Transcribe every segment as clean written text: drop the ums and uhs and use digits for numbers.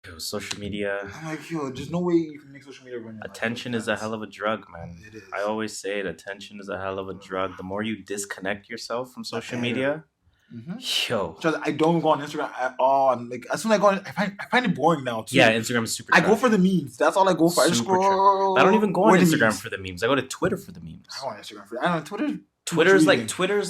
Yo, social media. I'm like, yo, there's no way you can make social media run your life. Attention is a hell of a drug, man. It is. I always say it. Attention is a hell of a drug. The more you disconnect yourself from social media, yo. I don't go on Instagram at all. And like as soon as I go on, I find it boring now too. Yeah, Instagram is super trash. I go for the memes. That's all I go for. I just scroll. I don't even go on Instagram for the memes. I go to Twitter for the memes. I go on Instagram for. I don't know. Twitter's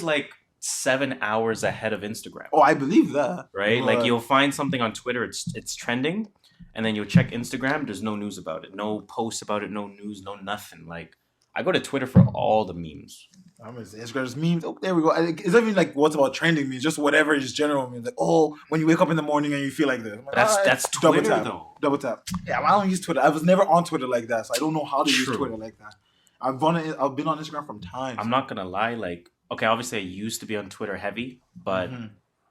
like 7 hours ahead of Instagram. Oh, I believe that. Right? Like you'll find something on Twitter, it's trending, and then you'll check Instagram, there's no news about it. No posts about it, no news, no nothing. Like I go to Twitter for all the memes. I'm gonna say Instagram's memes. Oh, there we go. It's not even like what's about trending memes, just whatever, just general memes. Like, oh, when you wake up in the morning and you feel like this. Like, that's Twitter though. Double tap. Yeah, I don't use Twitter. I was never on Twitter like that, so I don't know how to use Twitter like that. I've been on Instagram from time. I'm not gonna lie, like, okay, obviously I used to be on Twitter heavy, but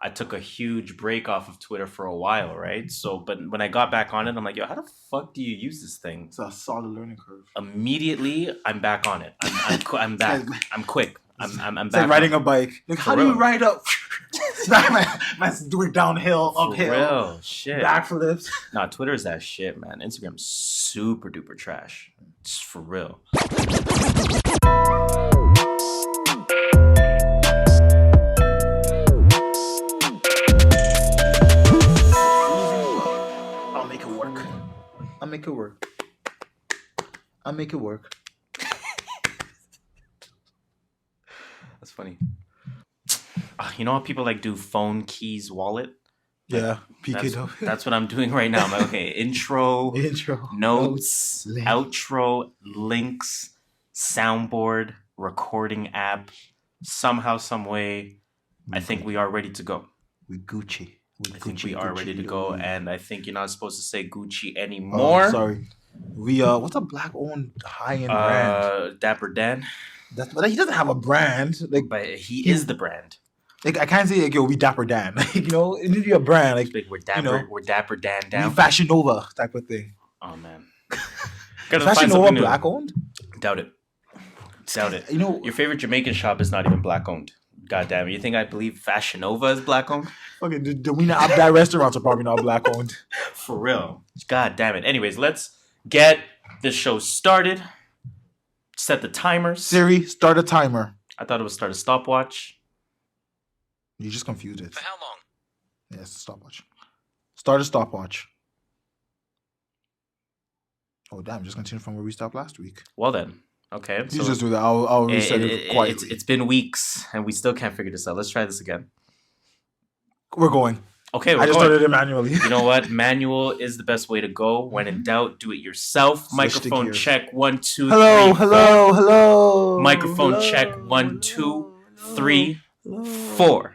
I took a huge break off of Twitter for a while, right? So, but when I got back on it, I'm like, yo, how the fuck do you use this thing? It's a solid learning curve. Immediately, I'm back on it. I'm back. I'm quick. I'm back. It's like riding a bike. Like, how do you ride up? Man's doing downhill, uphill. Real shit. Backflips. Nah, Twitter is that shit, man. Instagram's super duper trash. It's for real. I'll make it work. That's funny. You know how people like do phone keys wallet? Yeah, PK. That's what I'm doing right now. I'm like, okay, intro, notes, outro, links, soundboard, recording app. Somehow, some way, I think we are ready to go. We Gucci. I think we are ready to go, and I think you're not supposed to say Gucci anymore. Oh, sorry. We what's a black-owned high-end brand? Dapper Dan. But he doesn't have a brand. Like, but he is the brand. Like I can't say like, yo, we Dapper Dan. Like, you know, it needs to be a brand. Like we're Dapper Dan down. We Fashion Nova type of thing. Oh man. Is Fashion Nova black owned? Doubt it. You know, your favorite Jamaican shop is not even black owned. God damn it. You think I believe Fashion Nova is black owned? Okay, the Wiener Abdai restaurants are probably not black owned. For real. God damn it. Anyways, let's get this show started. Set the timer. Siri, start a timer. I thought it would start a stopwatch. You just confused it. For how long? Yes, stopwatch. Start a stopwatch. Oh, damn. Just continue from where we stopped last week. Well, then. Okay. You just do that. I'll reset it quietly. It's been weeks, and we still can't figure this out. Let's try this again. We're going. Okay, I just started it manually. You know what? Manual is the best way to go. When in doubt, do it yourself. Microphone check. 1, 2, 3. Hello. Microphone check. 1, 2, 3, 4.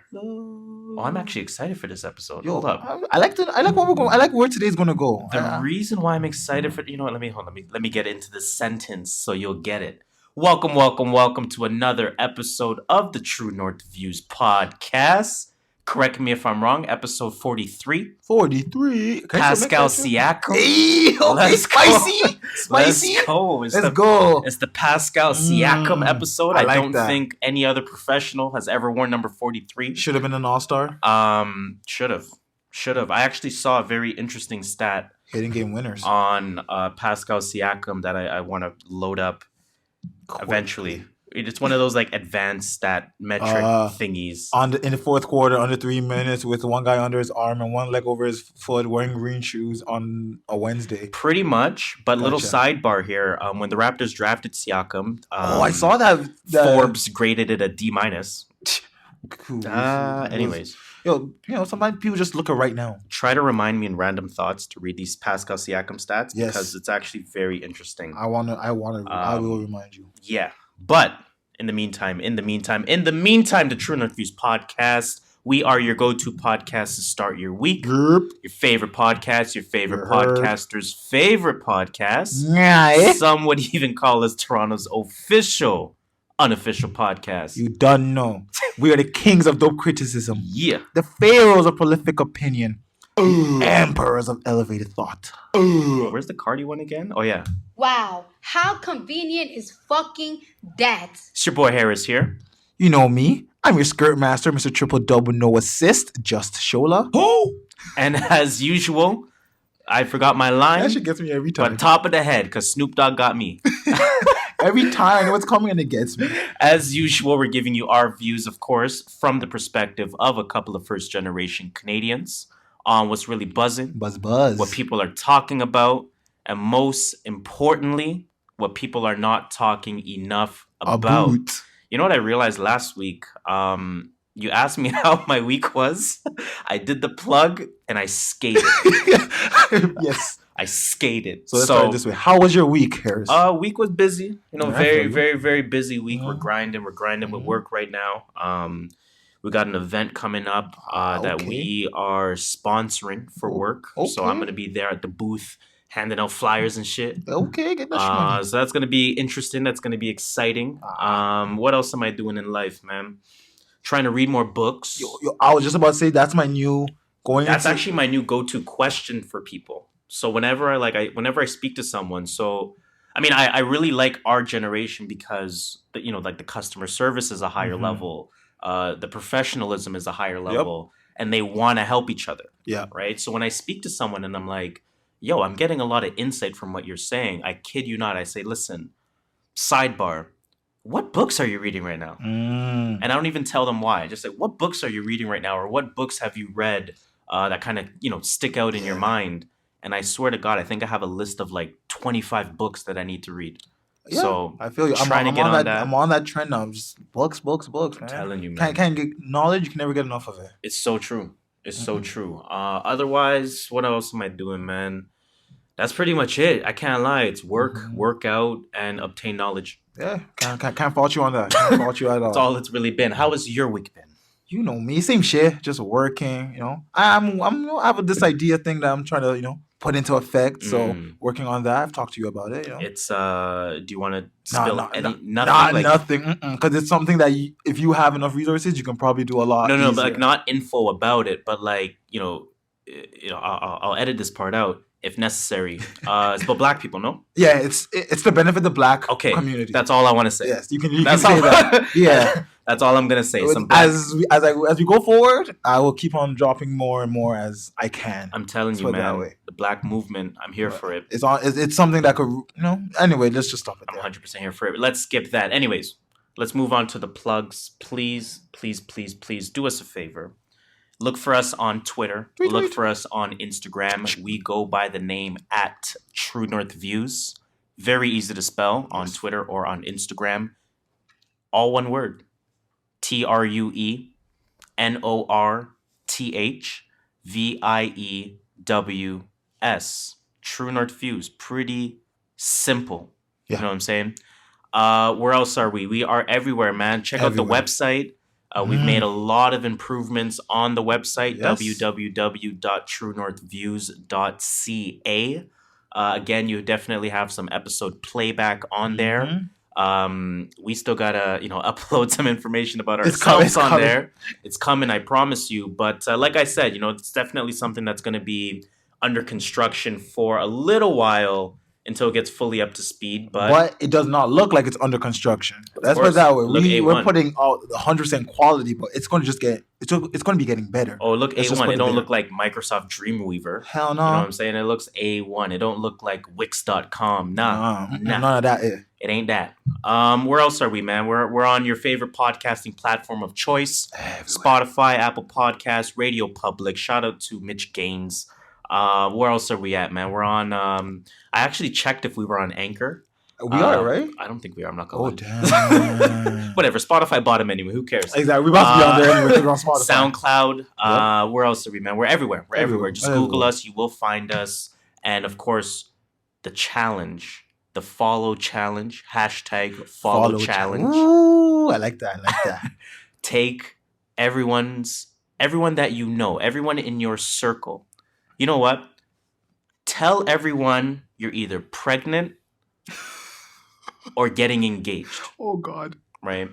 Oh, I'm actually excited for this episode. Hold up. I like what we're going. I like where today's gonna go. The reason why I'm excited for let me get into the sentence so you'll get it. Welcome to another episode of the True North Views podcast. Correct me if I'm wrong. Episode 43. 43. Pascal Siakam. Hey, okay, spicy. Let's go. It's the Pascal Siakam episode. I don't think any other professional has ever worn number 43. Should have been an all-star. Should have. I actually saw a very interesting stat. Hidden game winners. On Pascal Siakam that I want to load up eventually. It's one of those like advanced stat metric thingies. In the fourth quarter, under 3 minutes, with one guy under his arm and one leg over his foot, wearing green shoes on a Wednesday. Pretty much, but little sidebar here. When the Raptors drafted Siakam, I saw that. Forbes graded it a D-. Cool. Anyways, sometimes people just look at right now. Try to remind me in random thoughts to read these Pascal Siakam stats because it's actually very interesting. I will remind you. Yeah. But in the meantime, the True North Views podcast, we are your go-to podcast to start your week. Your favorite podcast, your favorite podcaster's favorite podcast. Some would even call us Toronto's unofficial podcast. You don't know. We are the kings of dope criticism. Yeah. The Pharaohs of Prolific Opinion. Emperors of elevated thought. Where's the Cardi one again? Oh, yeah. Wow, how convenient is fucking that? It's your boy Harris here. You know me. I'm your skirt master, Mr. Triple Double No Assist, JustShola. And as usual, I forgot my line. That shit gets me every time. But top of the head, because Snoop Dogg got me. Every time I know what's coming and it gets me. As usual, we're giving you our views, of course, from the perspective of a couple of first-generation Canadians on what's really buzzing, Buzz. what people are talking about, and most importantly, what people are not talking enough about. You know what I realized last week? You asked me how my week was. I did the plug and I skated. Yes. I skated. So let's start this way. How was your week, Harris? Week was busy. You know, very, very, very busy week. Mm-hmm. We're grinding with work right now. We got an event coming up that we are sponsoring for work. Okay. So I'm going to be there at the booth handing out flyers and shit. Okay, get that shit. So that's going to be interesting. That's going to be exciting. What else am I doing in life, man? Trying to read more books. I was just about to say that's my new That's actually my new go-to question for people. So whenever I speak to someone, I really like our generation because the customer service is a higher level, the professionalism is a higher level, and they want to help each other. Yeah. Right. So when I speak to someone and I'm like, yo, I'm getting a lot of insight from what you're saying. I kid you not. I say, listen, sidebar, what books are you reading right now? And I don't even tell them why. I just say, what books are you reading right now? Or what books have you read that kind of, stick out in your mind? And I swear to God, I think I have a list of like 25 books that I need to read. Yeah, so I feel you. I'm on that trend now. I'm just books, man. I'm telling you, man. Can't get knowledge. You can never get enough of it. It's so true. It's so true. Otherwise, what else am I doing, man? That's pretty much it. I can't lie. It's work, work out, and obtain knowledge. Yeah, can't fault you on that. Can't fault you at all. That's all it's really been. How has your week been? You know me, same shit. Just working. I have this idea thing that I'm trying to put into effect. So working on that. I've talked to you about it. It's do you want to spill nothing? Nothing. Because it's something that if you have enough resources, you can probably do a lot. No, but like not info about it, but like I'll edit this part out if necessary. It's about Black people, no? Yeah, it's to benefit the Black community. That's all I want to say. Yes, you can say that. Yeah. That's all I'm gonna say. As we go forward, I will keep on dropping more and more as I can. I'm telling you, man. The Black movement, I'm here for it. It's something that could, Anyway, let's just stop it there. I'm 100% here for it. Let's skip that. Anyways, let's move on to the plugs. Please do us a favor. Look for us on Twitter. Look for us on Instagram. We go by the name at True North Views. Very easy to spell on Twitter or on Instagram. All one word. TrueNorthViews. True North Views. Pretty simple. Yeah. You know what I'm saying? Where else are we? We are everywhere, man. Check out the website. We've made a lot of improvements on the website, www.truenorthviews.ca. Again, you definitely have some episode playback on there. We still gotta, upload some information about ourselves on there. It's coming, I promise you. But like I said, it's definitely something that's going to be under construction for a little while until it gets fully up to speed. But it does not look like it's under construction. That's what that way. We're putting out 100% quality, but it's going to just it's going to be getting better. Oh, look, A1. It don't look like Microsoft Dreamweaver. Hell no. You know what I'm saying? It looks A1. It don't look like Wix.com. Nah. None of that. It ain't that. Where else are we, man? We're on your favorite podcasting platform of choice. Spotify, Apple Podcasts, Radio Public. Shout out to Mitch Gaines. Where else are we at, man? We're on I actually checked if we were on Anchor. We are, right? I don't think we are. I'm not gonna lie. Damn. Whatever. Spotify bought him anyway. Who cares? Exactly. We're about to be on there anyway. We're on Spotify. SoundCloud. Where else are we, man? We're everywhere. We're everywhere. Just Google us. You will find us. And of course, the challenge. The follow challenge. #follow challenge. Ooh, I like that. Take everyone that you know, everyone in your circle. You know what? Tell everyone you're either pregnant or getting engaged. Oh, God. Right?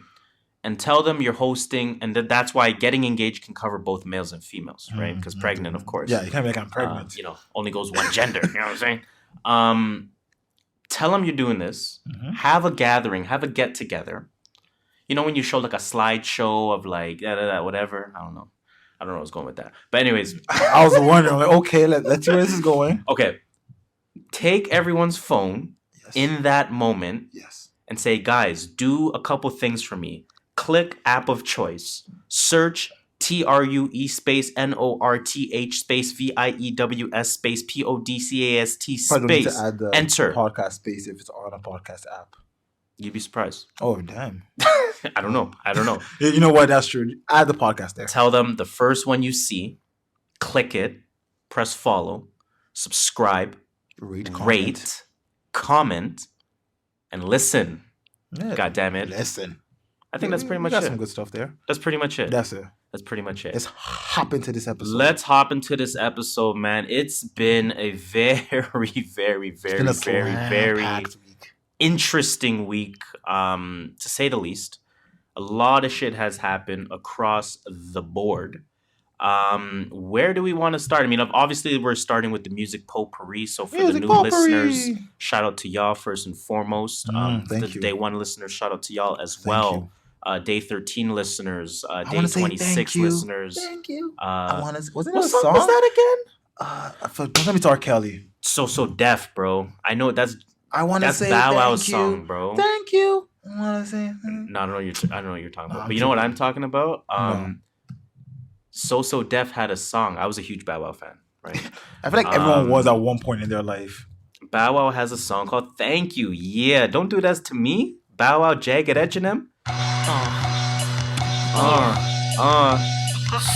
And tell them you're hosting, and that's why getting engaged can cover both males and females, right? Because pregnant, of course. Yeah, you can't be like, I'm pregnant. Only goes one gender. You know what I'm saying? Tell them you're doing this. Have a gathering. Have a get-together. When you show like a slideshow of like, whatever. I don't know. I don't know where I was going with that. But anyways. I was wondering, like, okay, let's see where this is going. Okay. Take everyone's phone in that moment and say, guys, do a couple things for me. Click app of choice. Search TRUE space NORTH space VIEWS space PODCAST space. Enter. Podcast space if it's on a podcast app. You'd be surprised. Oh, damn. I don't know. You know what? That's true. Add the podcast there. Tell them the first one you see, click it, press follow, subscribe, rate, comment, and listen. Yeah. God damn it. Listen. I think that's pretty much it. Got some good stuff there. That's pretty much it. That's it. That's pretty much it. Let's hop into this episode. Let's hop into this episode, man. It's been a very, very, very interesting week, to say the least. A lot of shit has happened across the board. Where do we want to start? I mean, obviously, we're starting with the music potpourri. So for the new listeners, shout out to y'all first and foremost. The day one listeners, shout out to y'all as well. Day 13 listeners, day 26 listeners. Thank you. Wasn't it a song? Was that again? Don't let me talk Kelly. So deaf, bro. I know that's say Bow Wow's song, bro. Thank you. I want to say. No, I don't know what you're talking about. But you know what I'm talking about? So Def had a song. I was a huge Bow Wow fan, right? I feel like everyone was at one point in their life. Bow Wow has a song called Thank You. Yeah, don't do that to me. Bow Wow, Jagged Edge and them.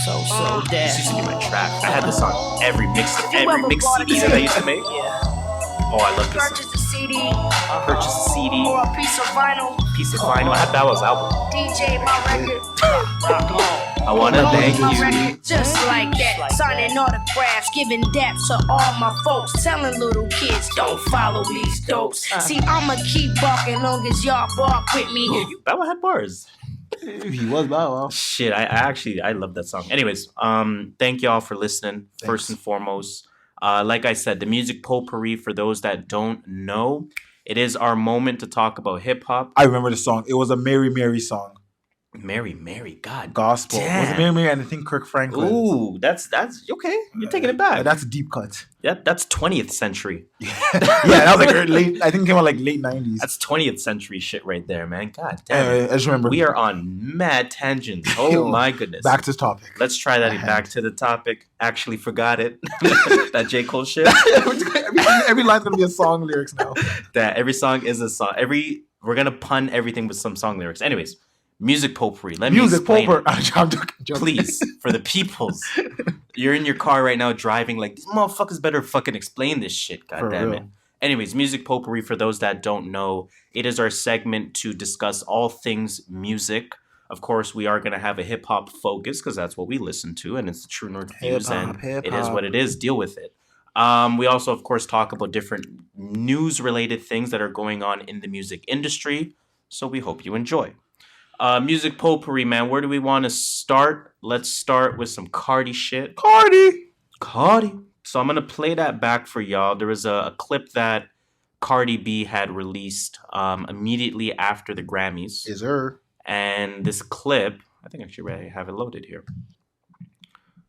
So Def. This used to be my track. I had this on every mix CD that I used to make. Oh, I love this song. Purchase a CD. Purchase a CD. Or a piece of vinyl. I had Bow Wow's album. DJ my record. I wanna thank you. Just like that. Signing autographs, giving daps to all my folks. Telling little kids, don't follow these dopes. See, I'ma keep barking long as y'all bark with me. Bow Wow had bars. He was Bow Wow. Shit, I love that song. Anyways, thank y'all for listening. Thanks. First and foremost. Like I said, the music potpourri, for those that don't know, it is our moment to talk about hip hop. I remember the song. It was a Mary Mary song. Mary, God. Gospel. Damn. Was it Mary Mary and I think Kirk Franklin? Ooh, that's okay. You're taking it back. That's a deep cut. That's 20th century. That was like late. I think it came out like late 90s. That's 20th century shit right there, man. God damn it. I just remember. We are on mad tangents. Oh my goodness. Back to the topic. Let's try that back to the topic. Actually forgot it. That J. Cole shit. every line's gonna be a song lyrics now. That every song is a song. We're gonna pun everything with some song lyrics. Anyways. Music potpourri. Let me explain. I'm joking. Please, for the peoples. You're in your car right now driving like, these motherfuckers better fucking explain this shit. God damn it. Anyways, music potpourri, for those that don't know, it is our segment to discuss all things music. Of course, we are going to have a hip-hop focus because that's what we listen to, and it's the True North Views, and it is what it is. Deal with it. We also, of course, talk about different news-related things that are going on in the music industry, so we hope you enjoy. Music potpourri, man. Where do we want to start? Let's start with some Cardi shit. Cardi. So I'm going to play that back for y'all. There was a clip that Cardi B had released immediately after the Grammys. Is her. And this clip, I think actually I have it loaded here.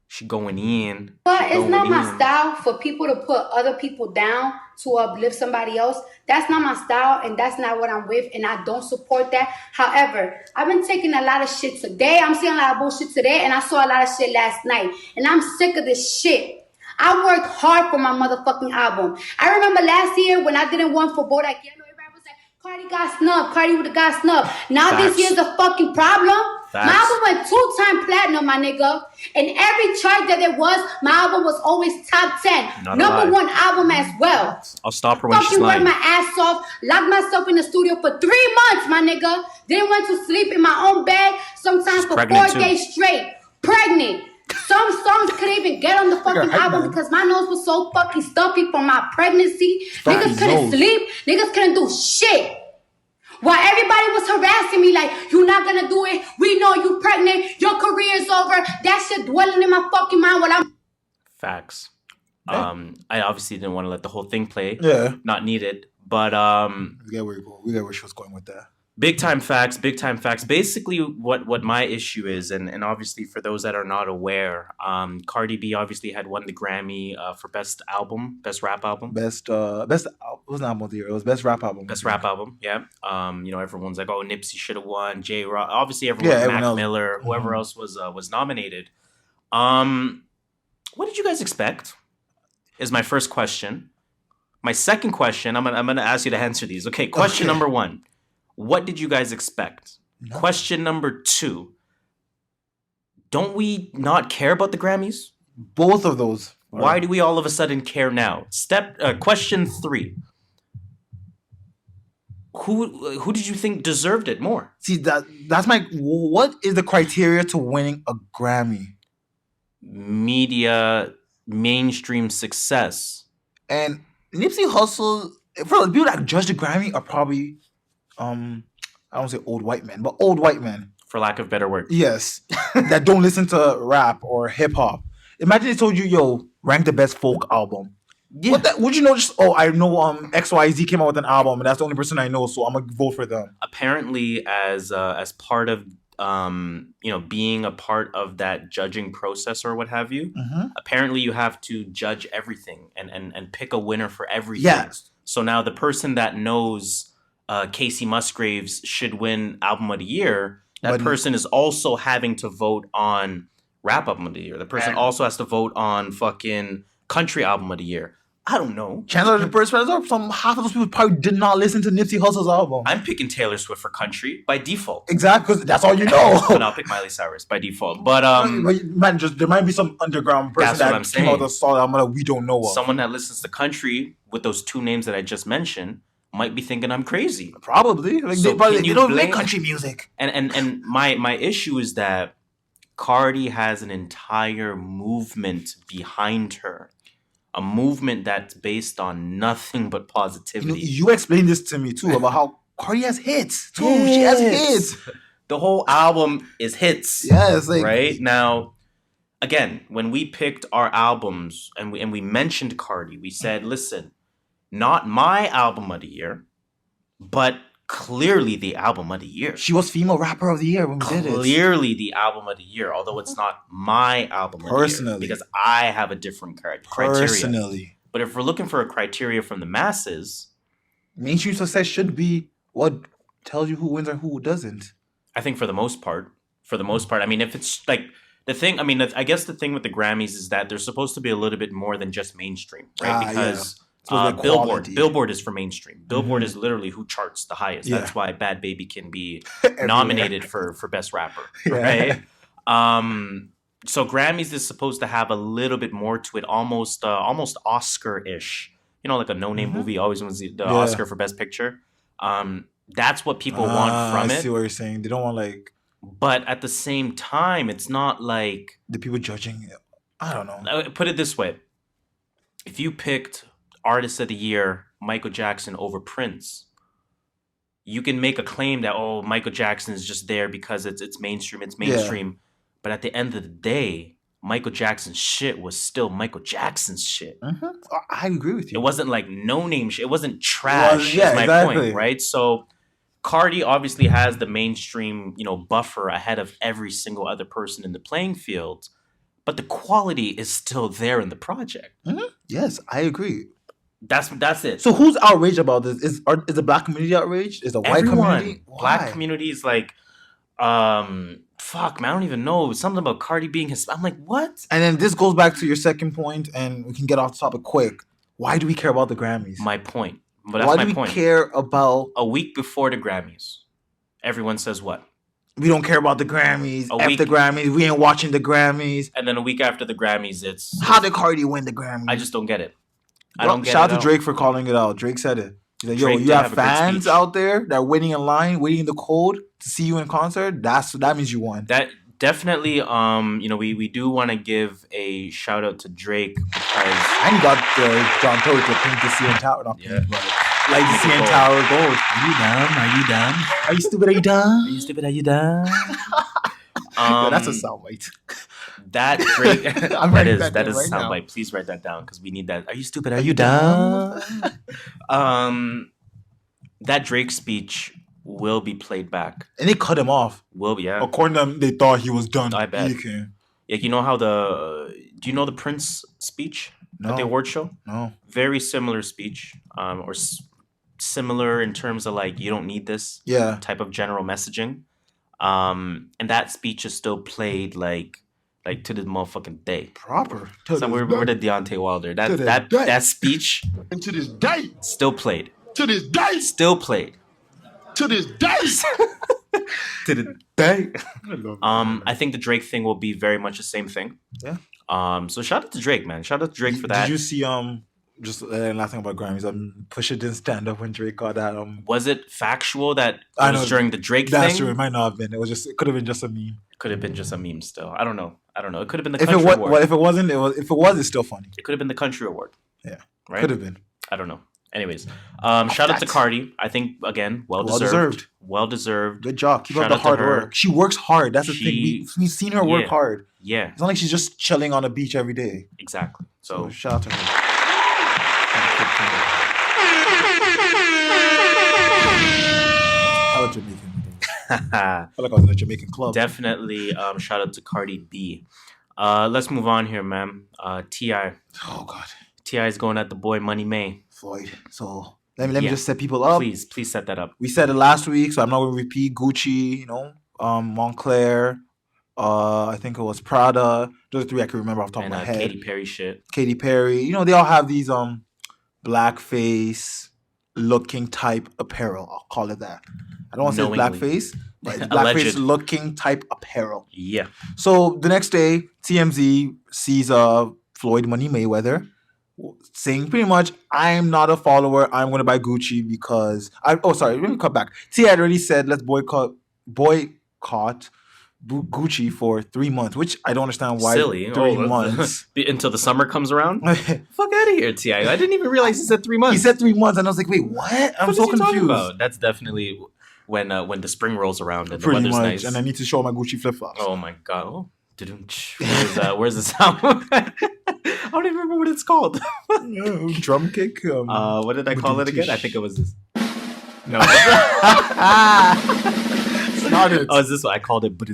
She going in. But it's not my style for people to put other people down to uplift somebody else. That's not my style, and that's not what I'm with, and I don't support that. However, I've been taking a lot of shit today. I'm seeing a lot of bullshit today, and I saw a lot of shit last night. And I'm sick of this shit. I worked hard for my motherfucking album. I remember last year when I didn't want for Bodak Yellow, everybody was like, Cardi got snubbed. Cardi would have got snubbed. Now this year's a fucking problem. My album went 2-time platinum, my nigga. And every chart that there was, my album was always top 10. Number one album as well. I'll stop her when she's lying. Fucking worked my ass off. Locked myself in the studio for 3 months, my nigga. Didn't want to sleep in my own bed. Sometimes for 4 days straight. Pregnant. Some songs couldn't even get on the fucking album because my nose was so fucking stuffy from my pregnancy. Niggas couldn't sleep. Niggas couldn't do shit. While everybody was harassing me like, you're not gonna do it. We know you pregnant. Your career's over. That shit dwelling in my fucking mind while I'm... Facts. Yeah. I obviously didn't want to let the whole thing play. Yeah. Not needed. But... We get where she was going with that. Big time facts. Basically, what my issue is, and obviously for those that are not aware, Cardi B obviously had won the Grammy for best rap album. Best wasn't album of the year. It was best rap album. Best rap album, yeah. Everyone's like, oh, Nipsey should have won. J. Rock, obviously everyone, Mac Miller, whoever else was nominated. What did you guys expect? Is my first question. My second question, I'm gonna ask you to answer these. Okay, question number 1. What did you guys expect? No. Question number 2. Don't we not care about the Grammys? Both of those. Why do we all of a sudden care now? Question 3. Who did you think deserved it more? See, that's my... What is the criteria to winning a Grammy? Media, mainstream success. And Nipsey Hussle... For the people that judge the Grammy are probably... I don't say old white men, but old white men. For lack of better word. Yes. That don't listen to rap or hip hop. Imagine they told you, yo, rank the best folk album. Yeah. Would you know I know XYZ came out with an album and that's the only person I know, so I'm gonna vote for them. Apparently as part of being a part of that judging process or what have you, apparently you have to judge everything and pick a winner for everything. Yes. So now the person that knows Casey Musgraves should win Album of the Year, that person is also having to vote on Rap Album of the Year. The person also has to vote on fucking Country Album of the Year. I don't know. Chances are the person, half of those people probably did not listen to Nipsey Hussle's album. I'm picking Taylor Swift for Country by default. Exactly, because that's all you know. But I'll pick Miley Cyrus by default. But there might be some underground person that came out with a solid album that we don't know of. Someone that listens to Country with those 2 names that I just mentioned might be thinking I'm crazy. Probably. Like so they don't make country music. And my issue is that Cardi has an entire movement behind her. A movement that's based on nothing but positivity. You explained this to me too about how Cardi has hits too. Yes. She has hits. The whole album is hits. Yes. Right? Now, again, when we picked our albums and we mentioned Cardi, we said, listen, not my album of the year, but clearly the album of the year. She was female rapper of the year when we did it. Clearly the album of the year, although it's not my album of the year. Because I have a different criteria. Personally. But if we're looking for a criteria from the masses... mainstream success should be what tells you who wins or who doesn't. I think for the most part. I mean, if it's like... I guess the thing with the Grammys is that they're supposed to be a little bit more than just mainstream, right? Because... Billboard is for mainstream. Billboard is literally who charts the highest. Yeah. That's why Bad Baby can be nominated for best rapper, right? So Grammys is supposed to have a little bit more to it, almost Oscar-ish. Like a no-name movie always wins the Oscar for best picture. That's what people want from it. I see what you're saying. They don't want But at the same time, it's not like the people judging it. I don't know. Put it this way: if you picked Artist of the Year, Michael Jackson over Prince, you can make a claim that, Michael Jackson is just there because it's mainstream. Yeah. But at the end of the day, Michael Jackson's shit was still Michael Jackson's shit. I agree with you. It wasn't like no-name shit. It wasn't trash, is my point, right? So Cardi obviously has the mainstream, buffer ahead of every single other person in the playing field, but the quality is still there in the project. Yes, I agree. That's it. So who's outraged about this? Is the black community outraged? Is the white community? Why? Black community is like, fuck, man, I don't even know. Something about Cardi being Hispanic. I'm like, what? And then this goes back to your second point, and we can get off the topic quick. Why do we care about the Grammys? My point. But that's my point. Why do we care about... A week before the Grammys, everyone says what? We don't care about the Grammys. After the Grammys, we ain't watching the Grammys. And then a week after the Grammys, it's... How did Cardi win the Grammys? I just don't get it. Shout out to Drake for calling it out. Drake said it. He's like, you have fans out there that are waiting in line, waiting in the cold to see you in concert. That means you won. That definitely, we do want to give a shout out to Drake because... And he got John Tory to paint the CN Tower. Not paint, but like the CN Tower gold. Are you dumb? Are you stupid? Are you dumb? That's a soundbite. That Drake, that is a soundbite. Please write that down because we need that. Are you stupid? Are you dumb? That Drake speech will be played back. And they cut him off. Will be, yeah. According to them, they thought he was done. I bet. Like, you know how do you know the Prince speech at the award show? No. Very similar speech, or similar in terms of like, you don't need this type of general messaging. And that speech is still played like to this motherfucking day. Proper. So we're the Deontay Wilder. That speech. And to this day. Still played. To this day. Still played. To this day. To the day. I think the Drake thing will be very much the same thing. Yeah. So shout out to Drake, man. Shout out to Drake for that. Did you see just last thing about Grammys? Pusha didn't stand up when Drake got that. Was it factual that it was during the Drake thing? That's true. It might not have been. It could have been just a meme. Could have been just a meme. Still, I don't know. It could have been the country award. Well, if it wasn't, if it was, it's still funny. It could have been the country award. Yeah, right. Could have been. I don't know. Anyways, shout out to Cardi. I think again, well deserved. Good job. Keep up the hard work. She works hard. That's the thing. We've seen her work hard. Yeah. It's not like she's just chilling on the beach every day. Exactly. So shout out to her. Hella Jamaican. I feel like I was in a Jamaican club. Definitely shout out to Cardi B. Let's move on here, man. T.I. Oh, God. T.I. is going at the boy Money May. Floyd. So let me just set people up. Please set that up. We said it last week, so I'm not going to repeat. Gucci, Montclair, I think it was Prada. Those are three I can remember off the top of my head. Katy Perry shit. Katy Perry. They all have these blackface looking type apparel. I'll call it that. I don't want to say blackface, but it's blackface looking type apparel. Yeah. So the next day, TMZ sees Floyd Money Mayweather saying pretty much, I'm not a follower. I'm going to buy Gucci because let me cut back. T had already said let's boycott Gucci for 3 months, which I don't understand why. Silly. 3 months until the summer comes around. Fuck out of here, T.I. I didn't even realize he said 3 months. He said 3 months, and I was like, wait, what? I'm so confused. About? That's definitely when the spring rolls around and the pretty weather's much, nice. And I need to show my Gucci flip flops. Oh my god! Oh. Where's the sound? I don't even remember what it's called. Drum kick. What did I call it again? I think it was this. No. Not it. Oh, is this one? I called it. That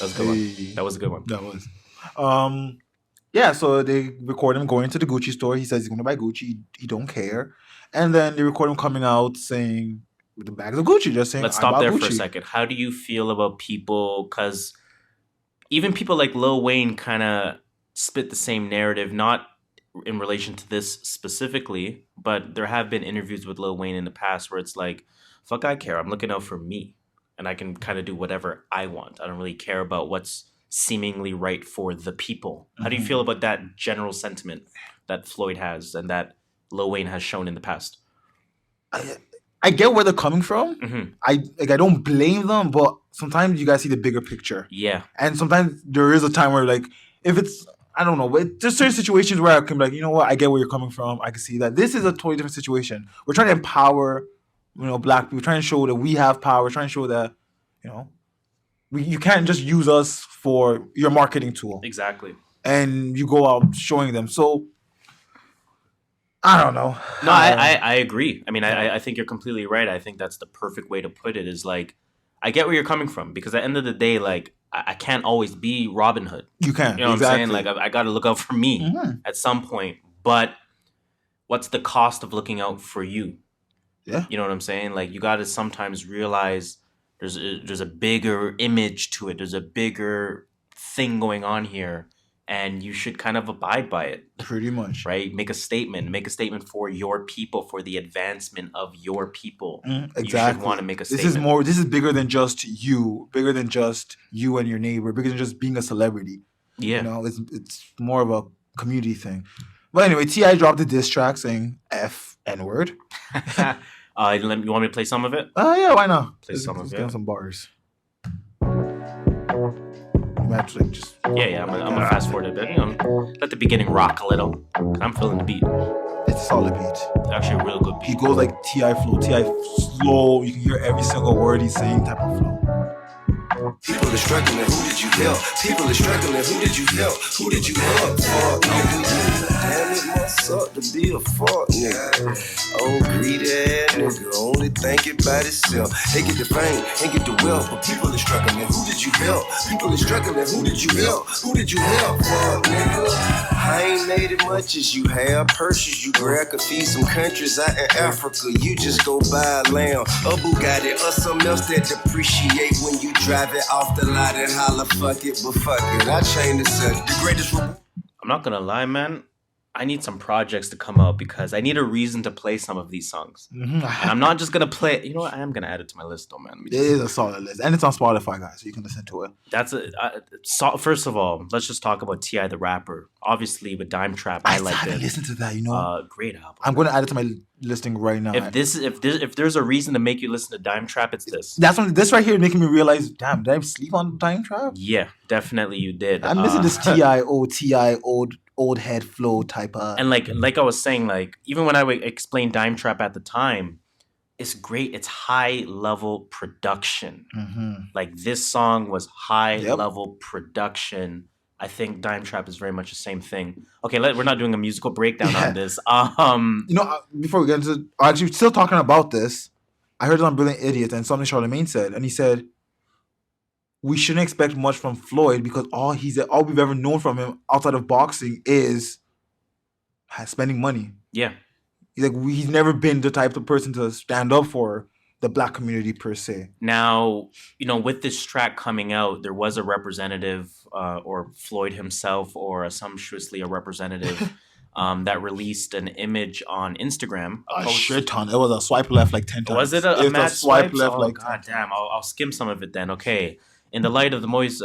was a good one. That was a good one. That was. Yeah, so they record him going to the Gucci store. He says he's going to buy Gucci. He don't care. And then they record him coming out saying, with the bags of Gucci, just saying, let's stop there for a second. How do you feel about people? Because even people like Lil Wayne kind of spit the same narrative, not in relation to this specifically, but there have been interviews with Lil Wayne in the past where it's like, fuck, I care. I'm looking out for me. And I can kind of do whatever I want. I don't really care about what's seemingly right for the people. How do you feel about that general sentiment that Floyd has and that Lil Wayne has shown in the past? I get where they're coming from. Mm-hmm. I don't blame them, but sometimes you guys see the bigger picture. Yeah. And sometimes there is a time where, like, if it's, I don't know, but there's certain situations where I can be like, you know what, I get where you're coming from. I can see that. This is a totally different situation. We're trying to empower, black people. We're trying to show that we have power. We're trying to show that, you can't just use us for your marketing tool. Exactly. And you go out showing them. So, I don't know. No, I agree. I mean, I think you're completely right. I think that's the perfect way to put it is like, I get where you're coming from because at the end of the day, like, I can't always be Robin Hood. You can't. You know what I'm saying? Like, I got to look out for me at some point. But what's the cost of looking out for you? Yeah. You know what I'm saying? Like, you got to sometimes realize there's a bigger image to it. There's a bigger thing going on here. And you should kind of abide by it. Pretty much. Right? Make a statement. Make a statement for your people, for the advancement of your people. Exactly. You should want to make a statement. This is bigger than just you. Bigger than just you and your neighbor. Bigger than just being a celebrity. Yeah. It's more of a community thing. But anyway, T.I. dropped a diss track saying F N-word. You want me to play some of it? Yeah, why not? Play some of it. Give him some bars. Yeah, I'm gonna fast forward a bit. Let the beginning rock a little. I'm feeling the beat. It's a solid beat. It's actually a real good beat. He goes like T.I. flow. T.I. slow. You can hear every single word he's saying type of flow. People are struggling, who did you help? People are struggling, who did you help? Who did you help? Fuck, nigga. Damn, it must suck to be a fuck, nigga. Oh, greedy ass nigga, only thinking about itself. They get the fame and get the wealth, but people are struggling, who did you help? People are struggling, who did you help? Who did you help? Fuck, nigga. I ain't made it much as you have. Purses you grab could feed some countries out in Africa. You just go buy a lamb, a Bugatti, or something else that depreciate when you drive it off the lot and holla, fuck it, but fuck it. I changed the greatest reward. I'm not gonna lie, man. I need some projects to come out because I need a reason to play some of these songs. And I'm not just gonna play. You know what? I am gonna add it to my list, though, man. It is a solid list, and it's on Spotify, guys, so you can listen to it. That's first of all, let's just talk about T.I. the rapper. Obviously, with Dime Trap, I like haven't it. listened to that, you know. Great album. I'm going to add it to my listing right now. If there's a reason to make you listen to Dime Trap, it's this. That's when this right here is making me realize, damn, did I sleep on Dime Trap? Yeah, definitely you did. I'm missing this T.I. old head flow type of. And like I was saying, like even when I would explain Dime Trap at the time, it's great. It's high level production. Like this song was high level production. I think Dime Trap is very much the same thing. Okay, we're not doing a musical breakdown on this. You know, before we get into, actually, still talking about this, I heard it on Brilliant Idiot and something Charlamagne said, and he said, we shouldn't expect much from Floyd because all we've ever known from him outside of boxing is spending money. Yeah. He's like, he's never been the type of person to stand up for the black community per se. Now, you know, with this track coming out, there was a representative or Floyd himself or sumptuously a representative that released an image on Instagram. A shit ton. It was a swipe left like 10 times. Was it a mad swipe left? Oh, like God damn. I'll skim some of it then. Okay. In the light of the moist.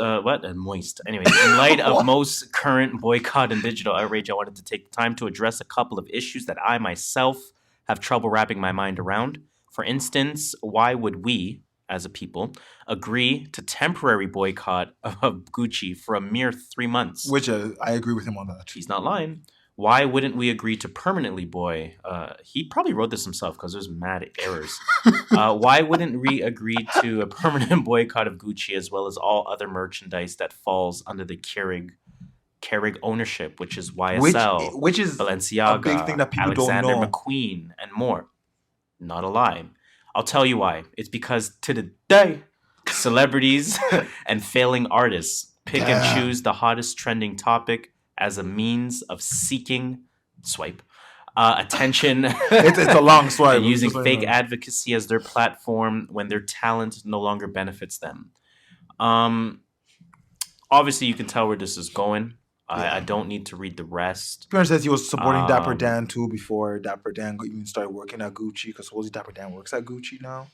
Anyway, in light of most current boycott and digital outrage, I wanted to take the time to address a couple of issues that I myself have trouble wrapping my mind around. For instance, why would we, as a people, agree to temporary boycott of Gucci for a mere 3 months? Which I agree with him on that. He's not lying. Why wouldn't we agree to permanently he probably wrote this himself because there's mad errors. Why wouldn't we agree to a permanent boycott of Gucci as well as all other merchandise that falls under the Keurig ownership, which is YSL, which is Balenciaga, a big thing that people Alexander don't know. McQueen, and more. Not a lie. I'll tell you why. It's because to the day, celebrities and failing artists pick and choose the hottest trending topic as a means of seeking attention. It's a long swipe. And using fake advocacy as their platform when their talent no longer benefits them. Obviously, you can tell where this is going. I don't need to read the rest. Pierre says he was supporting Dapper Dan too before Dapper Dan even started working at Gucci because supposedly Dapper Dan works at Gucci now.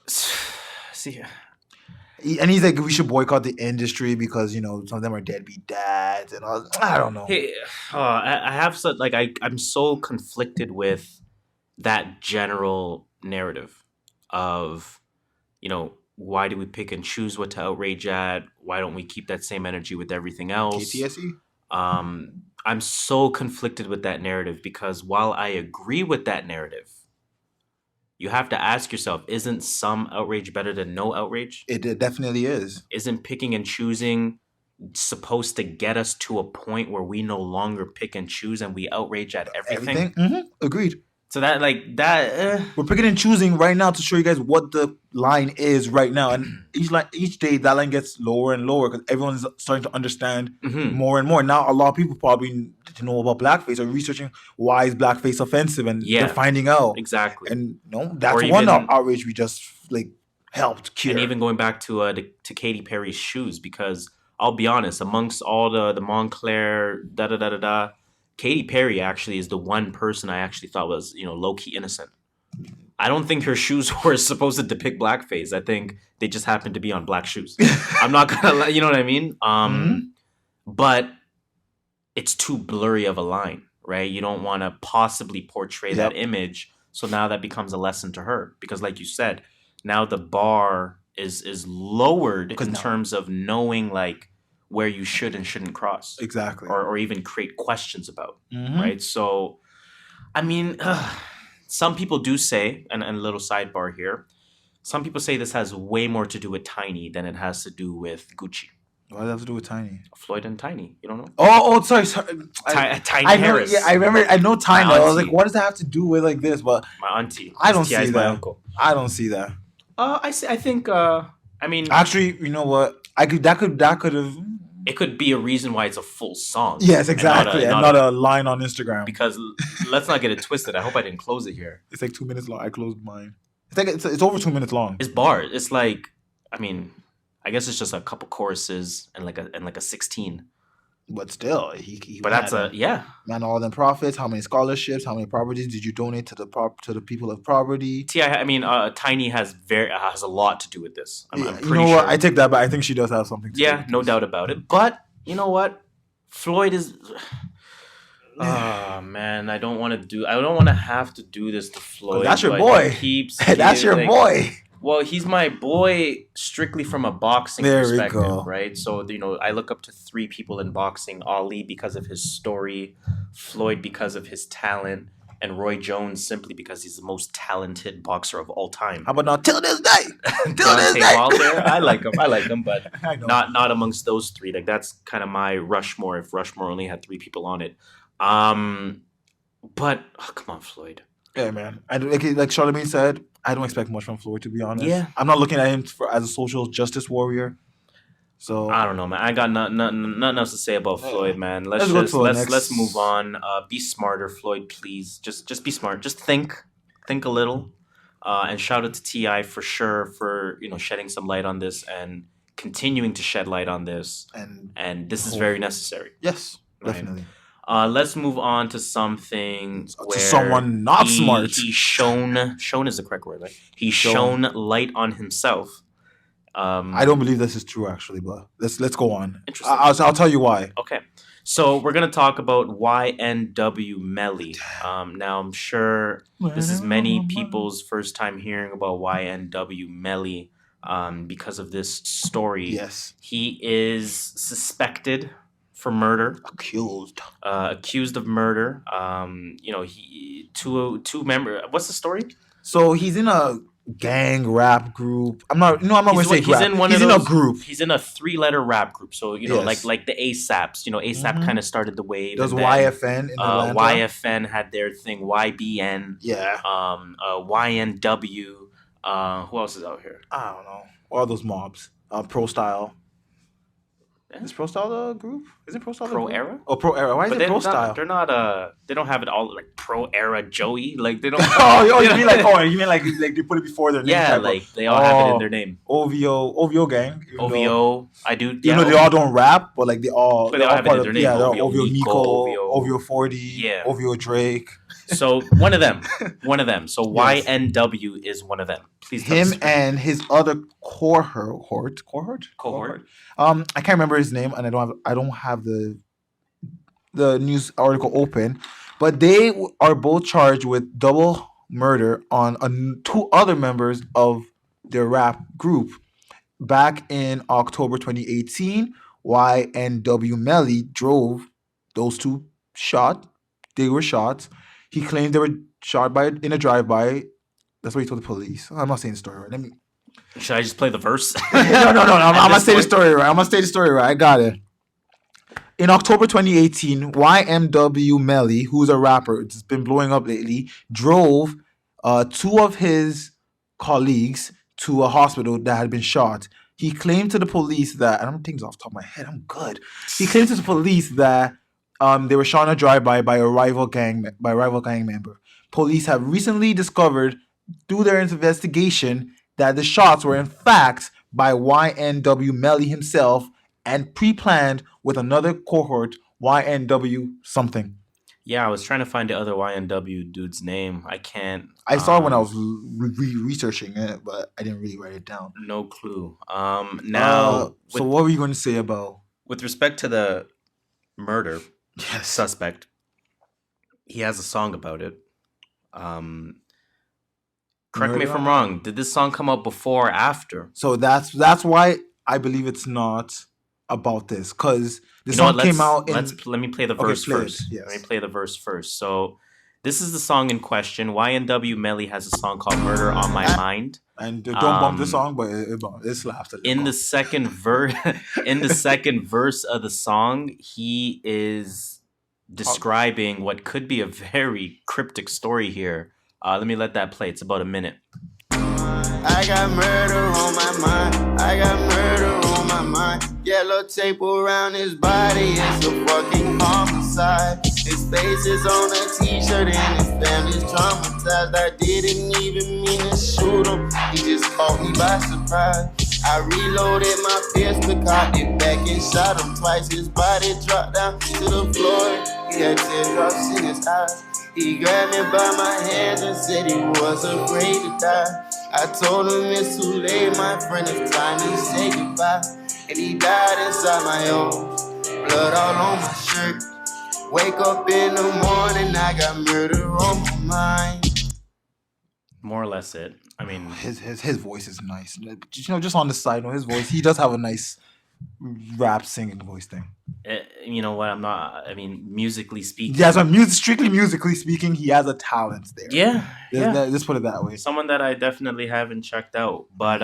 See, and he's like, we should boycott the industry because, you know, some of them are deadbeat dads and all. I don't know. Hey, I have such I'm so conflicted with that general narrative of, you know, why do we pick and choose what to outrage at? Why don't we keep that same energy with everything else? KTSE? I'm so conflicted with that narrative because while I agree with that narrative, you have to ask yourself, isn't some outrage better than no outrage? It definitely is. Isn't picking and choosing supposed to get us to a point where we no longer pick and choose and we outrage at everything? Agreed. So that we're picking and choosing right now to show you guys what the line is right now, and each day that line gets lower and lower because everyone's starting to understand more and more. Now a lot of people probably didn't know about blackface or researching why is blackface offensive, and they're finding out exactly. And that's one outrage we just helped cure. And even going back to Katy Perry's shoes, because I'll be honest, amongst all the Moncler Katy Perry actually is the one person I actually thought was, low-key innocent. I don't think her shoes were supposed to depict blackface. I think they just happened to be on black shoes. I'm not gonna let you know what I mean? But it's too blurry of a line, right? You don't want to possibly portray that image. So now that becomes a lesson to her. Because like you said, now the bar is lowered in terms of knowing where you should and shouldn't cross. Exactly. Or even create questions about, right? So, I mean, some people do say, and a little sidebar here, Some people say this has way more to do with Tiny than it has to do with Gucci. What does that have to do with Tiny? Floyd and Tiny. You don't know? Sorry. Tiny I know, Harris. yeah, I remember. I know Tiny. My I was auntie. like, what does that have to do with like this? But My auntie. I don't T.I. see is my that. uncle. I don't see that. I think. I mean, Actually, you know what? That could have. it could be a reason why it's a full song. Yes, exactly, and not a a line on Instagram. because let's not get it twisted. I hope I didn't close it here. It's like 2 minutes long. I closed mine. It's over 2 minutes long. It's bars. It's like, I mean, I guess it's just a couple choruses and like a 16. But still, he But that's man, all them profits. How many scholarships? How many properties did you donate to the people of poverty? T.I. I mean, Tiny has a lot to do with this. I'm You pretty know sure. what? I take that back. I think she does have something to do Yeah, with no this. doubt about it. But you know what? Floyd is. Oh man, I don't want to have to do this to Floyd. That's your but boy. he keeps That's your like, boy. Well, he's my boy strictly from a boxing There we perspective, go. right? So, I look up to 3 people in boxing: Ali because of his story, Floyd because of his talent, and Roy Jones simply because he's the most talented boxer of all time. How about not till this day? Till this Deontay day. Wilder, I like him, but I know. not amongst those 3. Like that's kind of my Rushmore. If Rushmore only had 3 people on it, but come on, Floyd. Yeah, man. And like Charlamagne said, I don't expect much from Floyd, to be honest. Yeah. I'm not looking at him as a social justice warrior. So I don't know, man. I got nothing else to say about Floyd, man. Let's go to the next- let's move on. Be smarter, Floyd, please. Just be smart. Just think a little. And shout out to T.I. for sure for shedding some light on this and continuing to shed light on this. And this is very necessary. yes, Right. definitely. Let's move on to something where someone not smart. He's shown is the correct word, right? He's shown light on himself. I don't believe this is true, actually, but let's go on. Interesting. I'll tell you why. Okay, so we're gonna talk about YNW Melly. Now I'm sure this is many people's first time hearing about YNW Melly. Because of this story. Yes. He is suspected for murder. Accused of murder. He two member. What's the story? So he's in a gang rap group. I'm not gonna say He's rap. in one he's of in those, a group. He's in a 3-letter rap group. So Yes. like the ASAPs. ASAP kind of started the wave. There's and then, YFN in Atlanta. YFN had their thing. YBN. Yeah. YNW. Who else is out here? I don't know. All those mobs. Pro Style. Yeah. Is Pro Style the group? Isn't Pro Style the Pro group? Era? Oh, Pro Era. Why is it Pro Style? They're not. They don't have it all like Pro Era Joey. Like they don't. you mean like they put it before their name? Yeah, type like of, they all have it in their name. OVO gang. even though- OVO. I do. Even though they all don't rap, but like they all But they all have it part in of their name. yeah, they're OVO OVO Nico, Nico, OVO 40, Yeah. OVO Drake. So one of them. So Yes. YNW is one of them. Please tell Him us. and his other cohort. I can't remember his name, and I don't have the news article open, but they are both charged with double murder on 2 other members of their rap group. Back in October 2018, YNW Melly drove those 2 shot. They were shot. He claimed they were shot in a drive-by. That's what he told the police. I'm not saying the story right. Let me. Should I just play the verse? No. I'm gonna say the story right. I got it. In October 2018, YNW Melly, who's a rapper, it's been blowing up lately, drove 2 of his colleagues to a hospital that had been shot. He claimed to the police that, and I'm things off the top of my head, I'm good. He claimed to the police that they were shot in a drive-by by a rival gang member. Police have recently discovered through their investigation that the shots were in fact by YNW Melly himself and pre-planned with another cohort, YNW something. Yeah, I was trying to find the other YNW dude's name. I can't. I saw it when I was researching it, but I didn't really write it down. No clue. Now, so what were you going to say about? with respect to the murder Yes. suspect, he has a song about it. Correct me if I'm wrong. Did this song come out before or after? So that's why I believe it's not about this, because the song came out in. Let me play the verse play it, first. yes. Let me play the verse first. So This is the song in question. YNW Melly has a song called "Murder on My Mind." And don't bump the song, but it slaps. In the second verse, of the song, he is describing what could be a very cryptic story here. Let me let that play. It's about a minute. I got murder on my mind. I got murder on my mind. Yellow tape around his body. It's a fucking homicide. His face is on a t-shirt and his family's traumatized. I didn't even mean to shoot him. He just caught me by surprise. I reloaded my pistol, cocked it back and shot him twice. His body dropped down to the floor. He had teardrops in his eyes. He grabbed me by my hands and said he was afraid to die. I told him it's too late, my friend, it's time to say goodbye. And he died inside my arms, blood all on my shirt. Wake up in the morning, I got murder on my mind. More or less it. I mean, his voice is nice. Just on the side note, his voice, he does have a nice rap singing voice thing. You know what? I'm not. I mean, musically speaking. Yeah, so strictly musically speaking, he has a talent there. Yeah. Let's put it that way. Someone that I definitely haven't checked out, but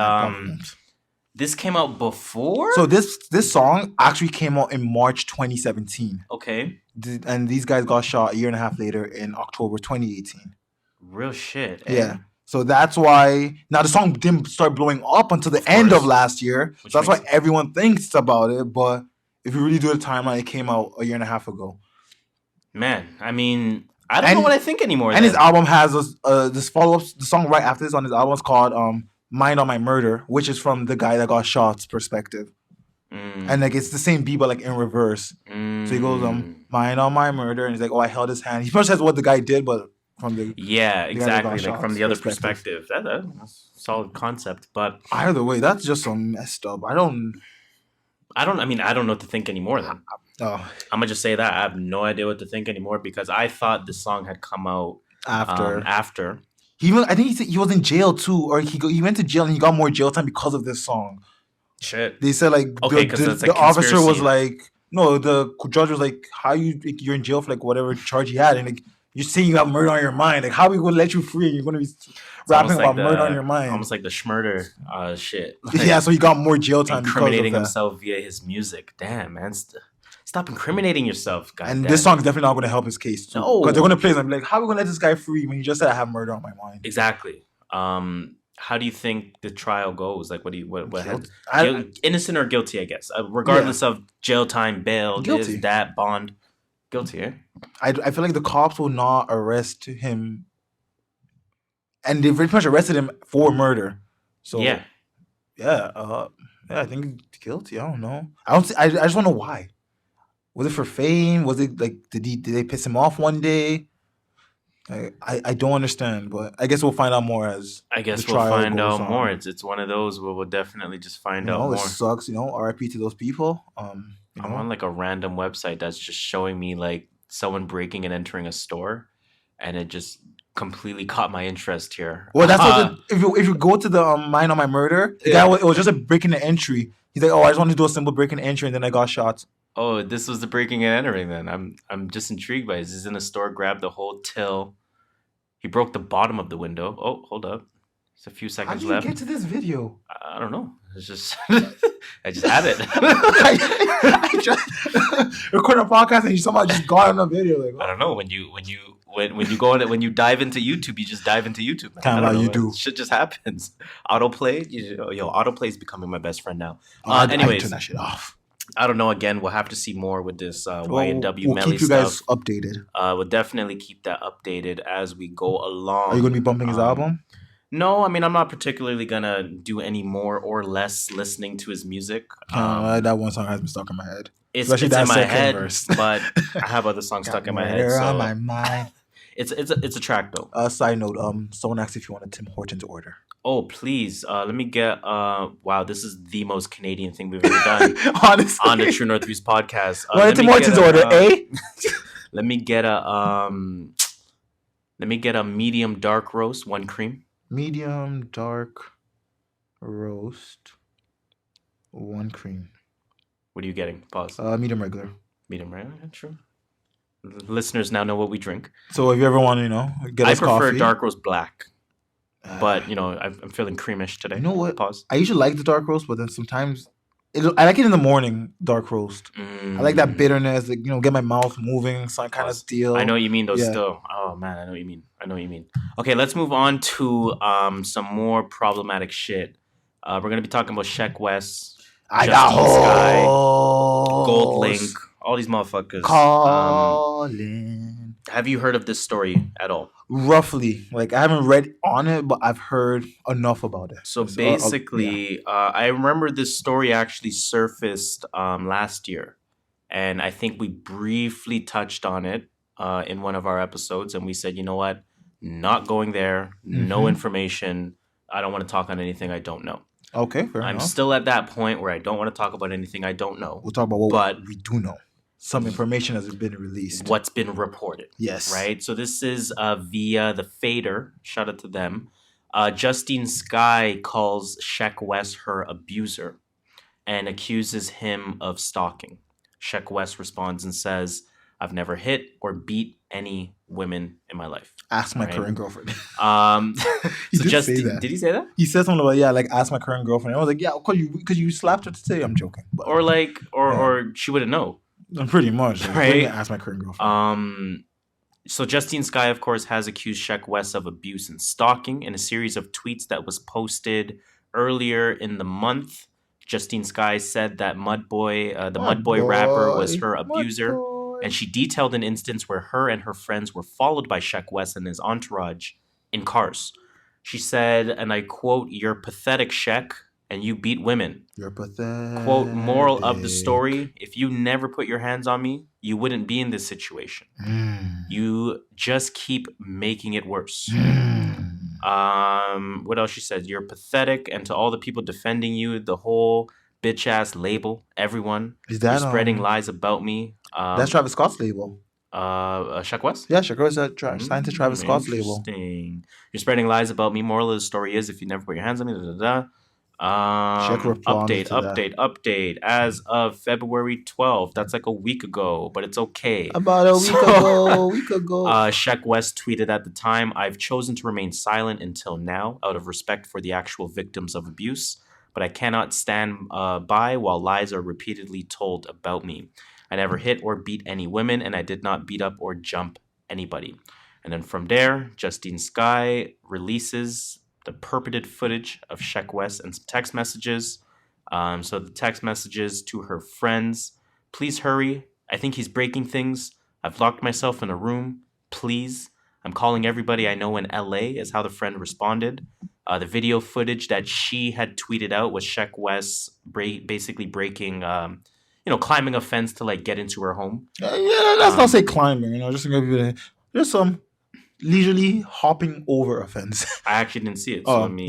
this came out before. So this song actually came out in March 2017. Okay. And these guys got shot a year and a half later in October 2018. Real shit. Yeah. So that's why now the song didn't start blowing up until the end of last year. So that's why everyone thinks about it. But if you really do the timeline, it came out a year and a half ago. Man, I mean, I don't know what I think anymore. And his album has this follow-up. The song right after this on his album is called "Mind on My Murder," which is from the guy that got shot's perspective. And like it's the same beat but like in reverse. So he goes "Mind on My Murder," and he's like, "Oh, I held his hand." He first says what the guy did, but from the exactly, like from the other perspective. That's a solid concept, but either way, that's just so messed up. I don't know what to think anymore. Then I'm gonna just say that I have no idea what to think anymore because I thought the song had come out after. I think he was in jail too, or he went to jail and he got more jail time because of this song. Shit. They said like the officer was like, no, the judge was like, how you're in jail for like whatever charge he had, and like. You're saying you have murder on your mind. Like, how are we going to let you free? You're going to be rapping about murder on your mind. Almost like the Schmurder shit. Like, yeah, so he got more jail time incriminating himself via his music. Damn, man. Stop incriminating yourself, guys. And this song is definitely not going to help his case, too. No. Because they're going to play it and be like, how are we going to let this guy free when he just said I have murder on my mind? Exactly. How do you think the trial goes? Like, innocent or guilty, I guess. Regardless of jail time, bail, guilty. This, that, bond. Guilty, eh? I feel like the cops will not arrest him, and they pretty much arrested him for murder. So I think guilty. I don't know. I just want to know why. Was it for fame? Was it like did they piss him off one day? I don't understand, but I guess we'll find out more as I guess we'll find out more. It's one of those where we'll definitely just find out more. It sucks, RIP to those people. I'm on like a random website that's just showing me like someone breaking and entering a store, and it just completely caught my interest here. Well, that's what if you go to the Mind on My Murder, the guy it was just a breaking and entry. He's like, oh, I just wanted to do a simple breaking and entry, and then I got shot. Oh, this was the breaking and entering. Then I'm just intrigued by it. He's in a store, grabbed the whole till. He broke the bottom of the window. Oh, hold up. There's a few seconds left. How did you get to this video? I don't know. It's just I just had it. I just recording a podcast and you somehow just got on a video. Like, I don't know. When you go in it, when you dive into YouTube, you just dive into YouTube. Kind of how you do. Shit just happens. Autoplay, autoplay is becoming my best friend now. Anyways, I turn that shit off. I don't know. Again, we'll have to see more with this YNW Melly keep you guys updated. We'll definitely keep that updated as we go along. Are you going to be bumping his album? No, I mean, I'm not particularly going to do any more or less listening to his music. That one song has been stuck in my head. It's in my head, but I have other songs stuck in my head. So on my mind. It's a track, though. Side note, someone asked if you want a Tim Hortons order. Oh, please. Let me get... wow, this is the most Canadian thing we've ever done. Honestly. On the True Northviews podcast. Want a Tim Hortons order, eh? Let me get a medium dark roast, 1 cream. Medium dark roast, 1 cream. What are you getting? Pause. Medium regular. Medium regular, true. Listeners now know what we drink. So if you ever want to, get us I prefer coffee. dark roast black. But, I'm feeling creamish today. You know what? Pause. I usually like the dark roast, but then sometimes I like it in the morning, dark roast. I like that bitterness, like, get my mouth moving, some kind of deal. I know what you mean, though, still. Oh, man, I know what you mean. Okay, let's move on to some more problematic shit. We're going to be talking about Sheck Wes, Justine Skye, Gold Link, all these motherfuckers. Calling. Have you heard of this story at all? Roughly. Like, I haven't read on it, but I've heard enough about it. So basically, I remember this story actually surfaced last year. And I think we briefly touched on it in one of our episodes. And we said, you know what? Not going there. No information. I don't want to talk on anything I don't know. Okay, fair enough. I'm still at that point where I don't want to talk about anything I don't know. We'll talk about what we do know. Some information has been released. What's been reported. Yes. Right? So this is via the Fader. Shout out to them. Justine Skye calls Sheck Wes her abuser and accuses him of stalking. Sheck Wes responds and says, I've never hit or beat any women in my life. Ask my current girlfriend. He did say that. Did he say that? He said something about, ask my current girlfriend. I was like, yeah, because you slapped her today. I'm joking. But, or she wouldn't know. Pretty much. Right? Ask my current girlfriend. So Justine Skye, of course, has accused Sheck Wes of abuse and stalking in a series of tweets that was posted earlier in the month. Justine Skye said that Mudboy rapper, was her abuser. And she detailed an instance where her and her friends were followed by Sheck Wes and his entourage in cars. She said, and I quote, "You're pathetic, Sheck, and you beat women." You're pathetic. Quote, moral of the story, if you never put your hands on me, you wouldn't be in this situation. You just keep making it worse. What else she said? You're pathetic, and to all the people defending you, the whole bitch-ass label, everyone, is that you're spreading lies about me. That's Travis Scott's label. Sheck Wes? Yeah, Sheck Wes signed to Travis Scott's label. You're spreading lies about me. Moral of the story is, if you never put your hands on me, update. As of February 12th, that's like a week ago, but it's okay. About a week ago. Sheck Wes tweeted at the time, I've chosen to remain silent until now out of respect for the actual victims of abuse, but I cannot stand by while lies are repeatedly told about me. I never hit or beat any women, and I did not beat up or jump anybody. And then from there, Justine Skye releases the purported footage of Sheck Wes and some text messages. So the text messages to her friends: please hurry. I think he's breaking things. I've locked myself in a room. Please. I'm calling everybody I know in LA, is how the friend responded. The video footage that she had tweeted out was Sheck Wes basically breaking, climbing a fence to get into her home. Let's not say climbing, just some leisurely hopping over a fence. I actually didn't see it.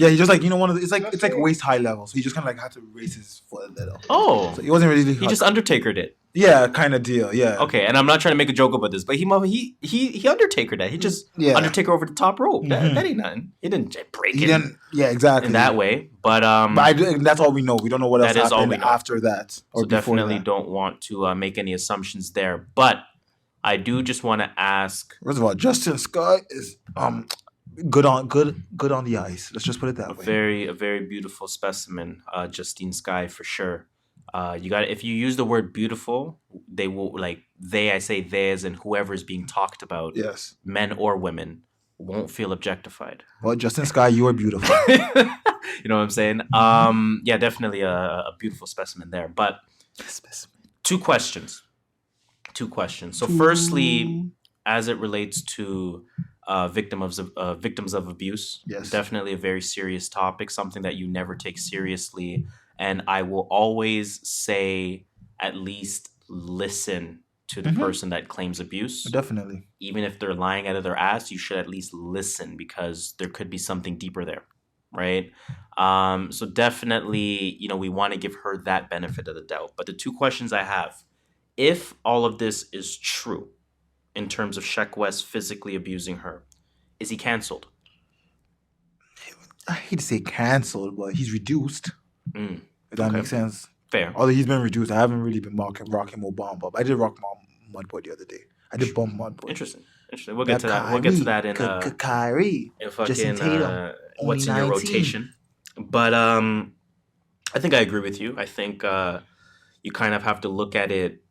He just it's like waist high level, so he just kind of had to raise his foot a little. Oh, so he wasn't really. He just Undertakered it. Yeah, kind of deal. Yeah. Okay, and I'm not trying to make a joke about this, but he Undertakered that. He just Undertaker over the top rope. Mm-hmm. That ain't nothing. He didn't break it. He didn't. Yeah, exactly. In that way, but that's all we know. We don't know what else happened after that or so before definitely that. Don't want to make any assumptions there, but I do just want to ask. First of all, Justine Skye is good on the ice. Let's just put it that way. A very beautiful specimen, Justine Skye for sure. If you use the word beautiful, they will I say they as in whoever is being talked about, yes, men or women, won't feel objectified. Well, Justine Skye, you are beautiful. You know what I'm saying? Definitely a beautiful specimen there. But two questions. So firstly, as it relates to victims of abuse, yes, definitely a very serious topic, something that you never take seriously. And I will always say, at least listen to the person that claims abuse. Definitely. Even if they're lying out of their ass, you should at least listen, because there could be something deeper there, right? So definitely, we want to give her that benefit of the doubt. But the two questions I have, if all of this is true in terms of Sheck Wes physically abusing her, is he canceled? I hate to say canceled, but he's reduced. If that makes sense. Fair. Although he's been reduced, I haven't really been rocking Mo Bomb Bob. I did rock Mudboy the other day. I did bump Mud Boy. Interesting. We'll get to that. We'll get to that in Kyrie. in Justin fucking Tatum, what's in only your 19. rotation. But I think I agree with you. I think you kind of have to look at it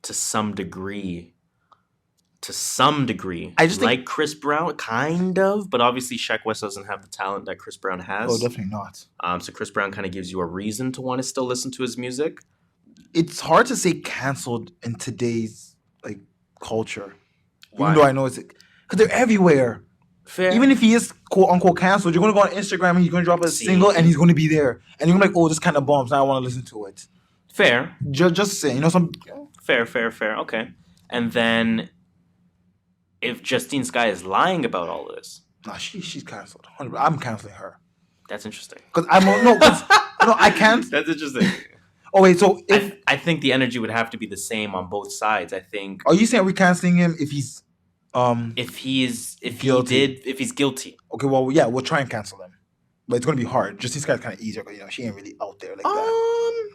to some degree. I just like Chris Brown, kind of, but obviously Sheck Wes doesn't have the talent that Chris Brown has. Oh, definitely not. So Chris Brown kind of gives you a reason to want to still listen to his music. It's hard to say canceled in today's like culture. Why? Even though I know it's because they're everywhere. Fair. Even if he is quote unquote canceled, you're gonna go on Instagram and he's gonna drop a single and he's gonna be there, and you're gonna be like, oh, this kind of bombs. Now I want to listen to it. Fair. Just saying, you know, some Fair. Okay. And then, if Justine Skye is lying about all of this, nah, she's canceled. I'm canceling her that's interesting. because I can't. That's interesting. Oh wait, so if I think the energy would have to be the same on both sides. I think are you saying we're canceling him if he's if he's guilty. Okay, well, yeah, we'll try and cancel him, but it's gonna be hard. Justine Skye's kind of easier because, you know, she ain't really out there like that.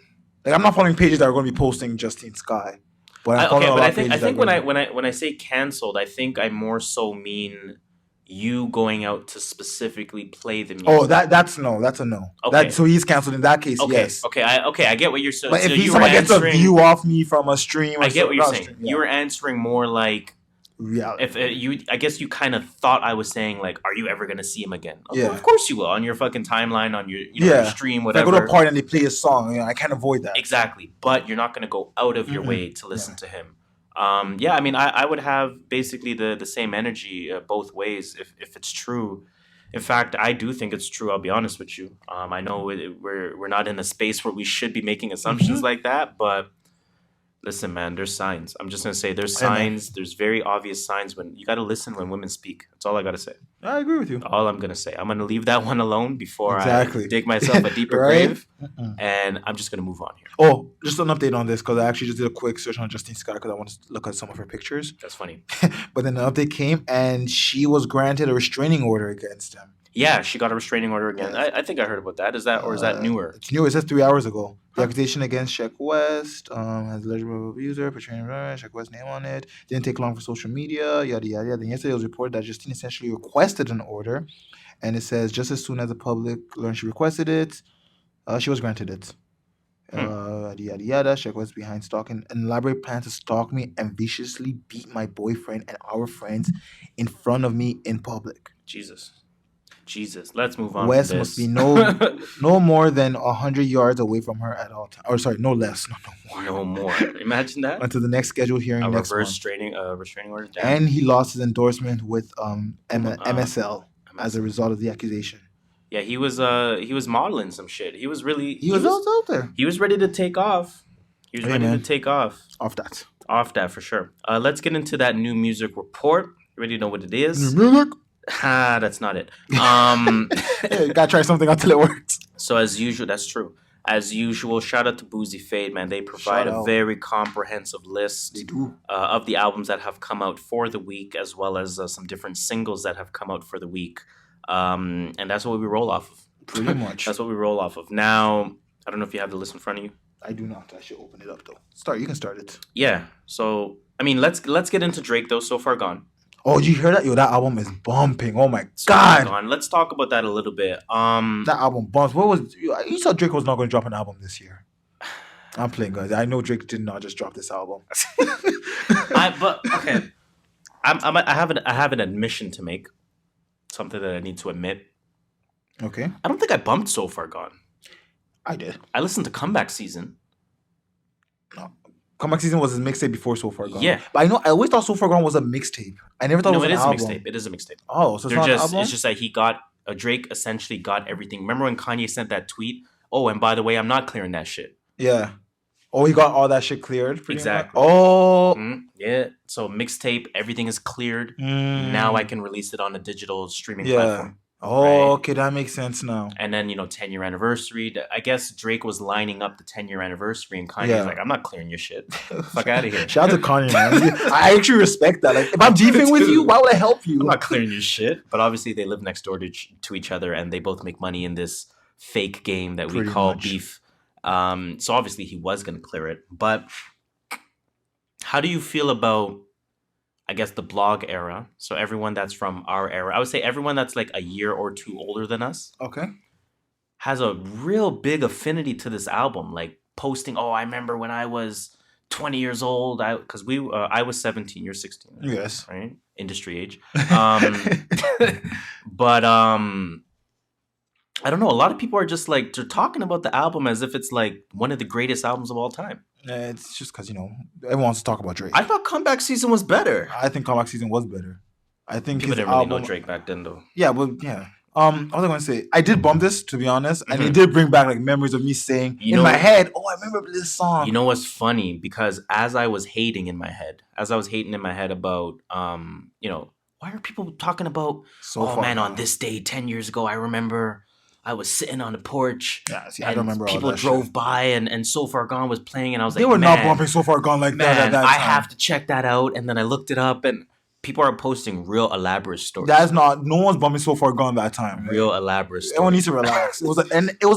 Like, I'm not following pages that are gonna be posting Justine Skye, but I'm following a lot of pages. I think when I say canceled, I think I more so mean you going out to specifically play the music. Oh, that's a no. Okay. So he's canceled in that case. Okay, Yes. okay, I get what you're saying. But So if you someone were gets a answering- view off me from a stream, or I get what you're not a saying. stream, You were answering more like reality. if I guess you kind of thought I was saying like, are you ever gonna see him again? Yeah. Of course you will on your fucking timeline, on your your stream, If I whatever. go to a party and they play a song, you know, I can't avoid that. Exactly, but you're not gonna go out of your way to listen to him. Yeah, I mean, I would have basically the same energy both ways if it's true. In fact, I do think it's true. I'll be honest with you. I know we're not in a space where we should be making assumptions like that, but listen, man, there's signs. I'm just gonna say there's signs. There's very obvious signs when you gotta listen when women speak. That's all I gotta say. I agree with you. All I'm gonna say. I'm gonna leave that one alone before Exactly. I dig myself a deeper Right? grave, and I'm just gonna move on here. Oh, just an update on this because I actually just did a quick search on Justine Skye because I wanted to look at some of her pictures. That's funny. But then the update came and she was granted a restraining order against him. Yeah, she got a restraining order again. I think I heard about that. Is that newer? It's new. It says 3 hours ago. The accusation against Sheck Wes has alleged abuser, portraying Sheck Wes' name on it. Didn't take long for social media, yada, yada, yada. Then yesterday it was reported that Justine essentially requested an order. And it says just as soon as the public learned she requested it, she was granted it. Yada, yada, yada. Sheck Wes behind stalking. An elaborate plan to stalk me and viciously beat my boyfriend and our friends in front of me in public. Jesus. Let's move on. Wes from must this. be no more than 100 yards away from her at all times. Or sorry, no less, No more. Imagine that. until the next scheduled hearing A next reverse month. restraining order. Damn. And he lost his endorsement with MSL as a result of the accusation. Yeah, he was modeling some shit. He was out there. He was ready to take off. He was ready to take off. Off that. Off that for sure. Let's get into that new music report. You already know what it is. Music. That's not it. Yeah, you gotta try something until it works. So as usual, that's true. As usual, shout out to Boozy Fade, man. They provide a very comprehensive list of the albums that have come out for the week, as well as some different singles that have come out for the week. And that's what we roll off of. Pretty much. That's what we roll off of. Now, I don't know if you have the list in front of you. I do not. I should open it up though. You can start it. Yeah. So, I mean, let's get into Drake though. So Far Gone. Oh, did you hear that? Yo, that album is bumping. Oh my So Far god. Gone. Let's talk about that a little bit. That album bumps. You saw Drake was not going to drop an album this year. I'm playing, guys. I know Drake did not just drop this album. Okay. I have an admission to make. Something that I need to admit. Okay. I don't think I bumped So Far Gone. I did. I listened to Comeback Season. No. Comeback Season was his mixtape before So Far Gone. Yeah. But I always thought So Far Gone was a mixtape. I never thought it was an album. It is a mixtape. Oh, so it's not an album? It's just that he got Drake essentially got everything. Remember when Kanye sent that tweet? Oh, and by the way, I'm not clearing that shit. Yeah. Oh, he got all that shit cleared? Exactly. Much? Oh. Yeah. So mixtape, everything is cleared. Now I can release it on a digital streaming platform. Oh, right? okay. That makes sense now. And then, 10-year anniversary. I guess Drake was lining up the 10-year anniversary, and Kanye's like, I'm not clearing your shit. Fuck out of here. Shout out to Kanye, man. I actually respect that. Like, if I'm beefing with you, why would I help you? I'm not clearing your shit. But obviously, they live next door to each other, and they both make money in this fake game that we call beef. So obviously, he was going to clear it. But how do you feel about I guess, the blog era. So everyone that's from our era, I would say everyone that's like a year or two older than us, Okay. has a real big affinity to this album. Like posting, oh, I remember when I was 20 years old. I was 17, you're 16. Yes. Right? Industry age. But I don't know. A lot of people are just like, they're talking about the album as if it's like one of the greatest albums of all time. It's just because, everyone wants to talk about Drake. I thought Comeback Season was better. I think Comeback Season was better. I think People his didn't really album, know Drake back then, though. Yeah, but yeah. What was I going to say? I did bump this, to be honest, and it did bring back like memories of me saying in my head, "Oh, I remember this song." You know what's funny? Because as I was hating in my head about, why are people talking about? On this day 10 years ago, I remember I was sitting on the porch. Yeah, see, I don't remember all people that drove shit. by and So Far Gone was playing, and I was like, They were not bumping So Far Gone like that at that I time. have to check that out. And then I looked it up, and people are posting real elaborate stories. No one's bumping So Far Gone that time. Right? Real elaborate stories. Everyone needs to relax. It was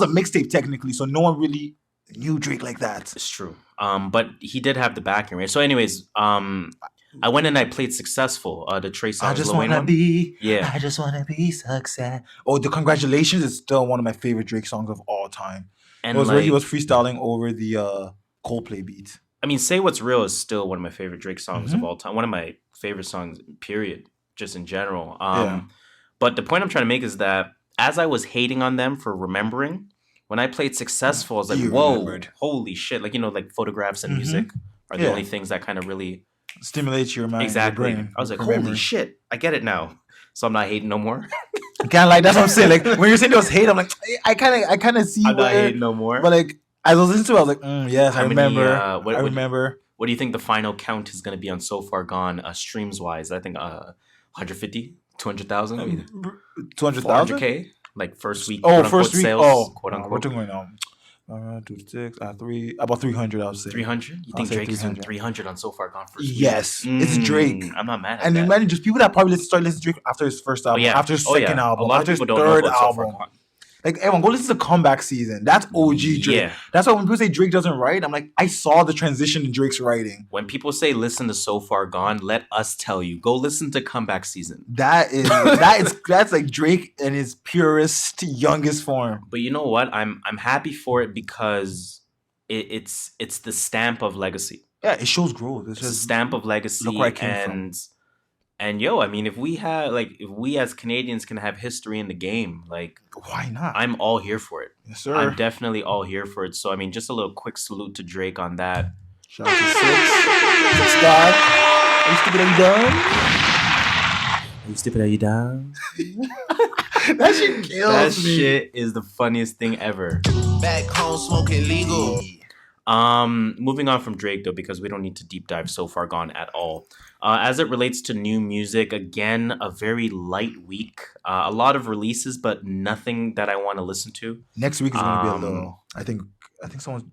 a mixtape technically, so no one really knew Drake like that. It's true. But he did have the backing, right? So anyways, I went and I played Successful, the Trey Songz. I just want to be. Yeah. I just want to be success. Oh, the Congratulations is still one of my favorite Drake songs of all time. And it was where he was freestyling over the Coldplay beat. I mean, Say What's Real is still one of my favorite Drake songs of all time. One of my favorite songs, period, just in general. But the point I'm trying to make is that as I was hating on them for remembering, when I played Successful, I was like, whoa, holy shit. Like photographs and music are the only things that kind of really stimulates your mind. Exactly. Your brain, I was like, holy shit, I get it now. So I'm not hating no more. Can't lie, that's what I'm saying. Like when you're saying there was hate, I'm like, I kind of see. I'm not hating no more. But like as I was listening to it, I was like, yes, I remember. I remember. What do you think the final count is going to be on So Far Gone, streams wise? I think 150, 200,000, 200,000, 400K, like first week. First week. Sales, quote unquote. We're talking 2 to 6, 3, about 300. I would say 300. You think Drake is doing 300 on So Far Gone first week? Yes, it's Drake. I'm not mad at and that. And imagine just people that probably start listening to Drake after his first album, after his second album, after his third album. Like, everyone, go listen to Comeback Season. That's OG Drake. Yeah. That's why when people say Drake doesn't write, I'm like, I saw the transition in Drake's writing. When people say listen to So Far Gone, let us tell you, go listen to Comeback Season. That's like Drake in his purest, youngest form. But you know what? I'm happy for it because it's the stamp of legacy. Yeah, it shows growth. It's a stamp of legacy. Look where I came from. And I mean, if we as Canadians can have history in the game, like, why not? I'm all here for it. Yes, sir. I'm definitely all here for it. So, I mean, just a little quick salute to Drake on that. Shout out to Six God. Are you stupid? Are you dumb? Are you stupid? Are you down? That shit kills me. That shit is the funniest thing ever. Back home smoking legal. Moving on from Drake, though, because we don't need to deep dive So Far Gone at all. As it relates to new music, again, a very light week. A lot of releases, but nothing that I want to listen to. Next week is going to be a little. I think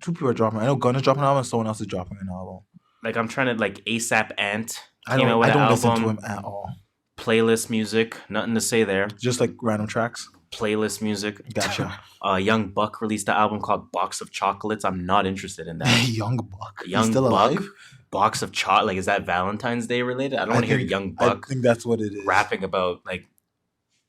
two people are dropping. I know Gunna's dropping an album, and someone else is dropping an album. Like, I'm trying to, like, ASAP Ant. I don't listen to him at all. Playlist music, nothing to say there. Just like random tracks. Playlist music. Gotcha. Young Buck released an album called Box of Chocolates. I'm not interested in that. Young Buck. Young still Buck. Alive? Box of chocolate. Like, is that Valentine's Day related? I don't want to hear Young Buck. I think that's what it is. Rapping about, like,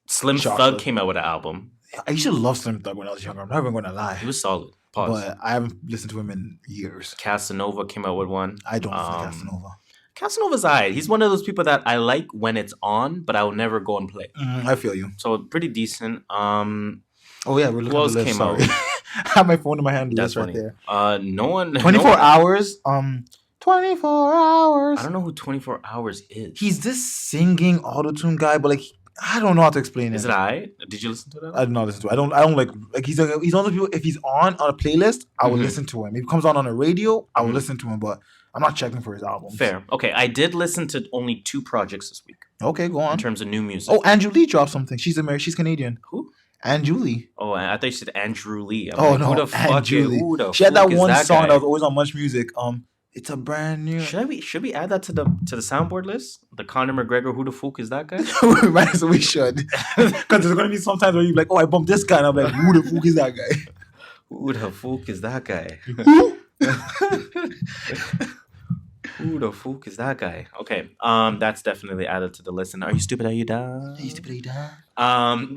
Slim Thug came out with an album. I used to love Slim Thug when I was younger. I'm not even going to lie. He was solid. Pause. But I haven't listened to him in years. Casanova came out with one. I don't like Casanova. Casanova's alright. He's one of those people that I like when it's on, but I will never go and play. I feel you. So pretty decent. Oh yeah, we're looking at the list. Sorry. I have my phone in my hand. That's right there. No one. 24 hours. 24 hours. I don't know who 24 Hours is. He's this singing autotune guy, but like I don't know how to explain it. Is it alright? Did you listen to that? I did not listen to it. I don't like he's one of those people. If he's on a playlist, I will listen to him. If he comes on a radio, I will listen to him. But I'm not checking for his albums. Fair. Okay, I did listen to only 2 projects this week. Okay, go on. In terms of new music. Oh, Andrew Lee dropped something. She's Canadian. Who? Andrew Lee. Oh, I thought you said Andrew Lee. No, who the fuck? She had that one song that was always on Much Music. It's a brand new. Should we add that to the soundboard list? The Conor McGregor, who the fuck is that guy? Right, so we should. Because there's gonna be sometimes where you're like, oh, I bumped this guy, and I'm like, who the fuck is that guy? Who the fuck is that guy? Who the fuck is that guy? Okay, that's definitely added to the list. And are you stupid? Are you dumb? Are you stupid? Are you dumb?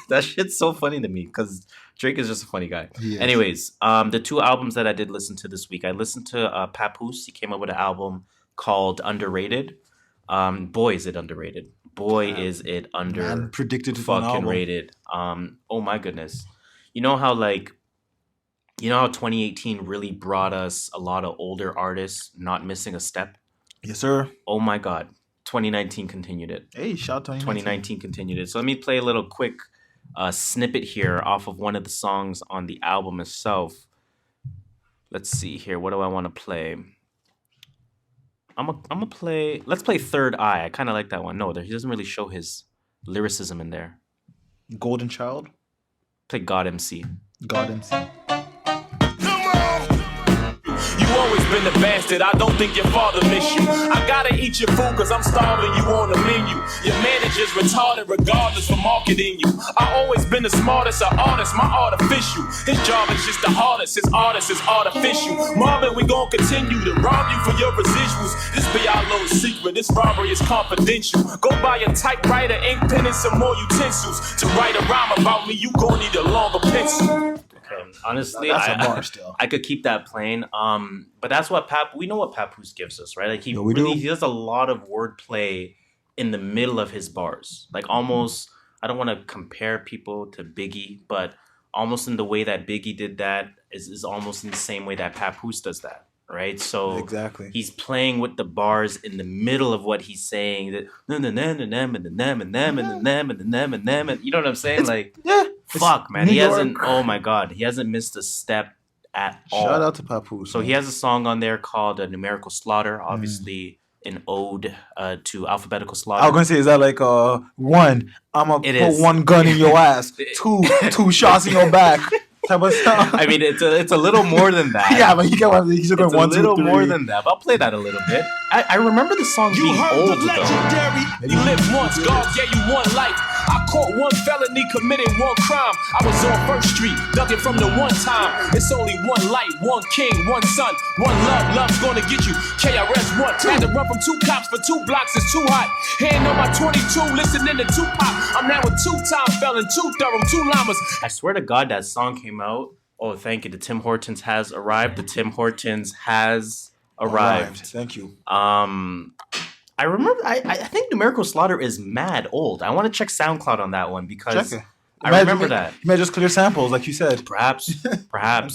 That shit's so funny to me because Drake is just a funny guy. Yes. Anyways, the two albums that I did listen to this week, I listened to Papoose. He came up with an album called Underrated. Boy, is it underrated. Boy, is it predicted fucking rated. Oh my goodness. You know how 2018 really brought us a lot of older artists not missing a step? Yes, sir. Oh my God. 2019 continued it. Hey, shout out 2019 continued it. So let me play a little quick snippet here off of one of the songs on the album itself. Let's see here. What do I want to play? Let's play Third Eye. I kind of like that one. No, he doesn't really show his lyricism in there. Golden Child. Play God MC. God MC. You always been the bastard, I don't think your father miss you. I gotta eat your food cause I'm starving you on the menu. Your manager's retarded regardless for marketing you. I always been the smartest of artists, my artificial. His job is just the hardest, his artist is artificial. Marvin, we gon' continue to rob you for your residuals. This be our little secret, this robbery is confidential. Go buy a typewriter, ink pen and some more utensils. To write a rhyme about me, you gon' need a longer pencil. Honestly, that's a bar still. I could keep that playing. But that's what we know what Papoose gives us, right? Like he does a lot of wordplay in the middle of his bars. Like almost, I don't want to compare people to Biggie, but almost in the way that Biggie did that is almost in the same way that Papoose does that, right? So exactly, he's playing with the bars in the middle of what he's saying. That you know what I'm saying? Like fuck, man. He hasn't. Oh my God, he hasn't missed a step at all. Shout out to Papoose. So he has a song on there called "Numerical Slaughter." Obviously, an ode to alphabetical slaughter. I was gonna say, is that like one? I'ma put one gun in your ass. Two shots in your back. Type of stuff. I mean, it's a little more than that. Yeah, but he's going 1, 2, 3. It's a little more than that. But I'll play that a little bit. I remember the song being old though. You lived once, God gave you one life. I caught one felony committing one crime. I was on First Street, ducking from the one time. It's only one light, one king, one son, one love. Love's gonna get you. KRS One. Had to run from 2 cops for 2 blocks. It's too hot. Hand on my 22, listening to Tupac. I'm now a 2-time felon, 2 thorough, 2 llamas. I swear to God, that song came out. Oh, thank you. The Tim Hortons has arrived. The Tim Hortons has arrived. Thank you. I remember. I think Numerical Slaughter is mad old. I want to check SoundCloud on that one because I remember that. You may just clear samples, like you said. Perhaps. Do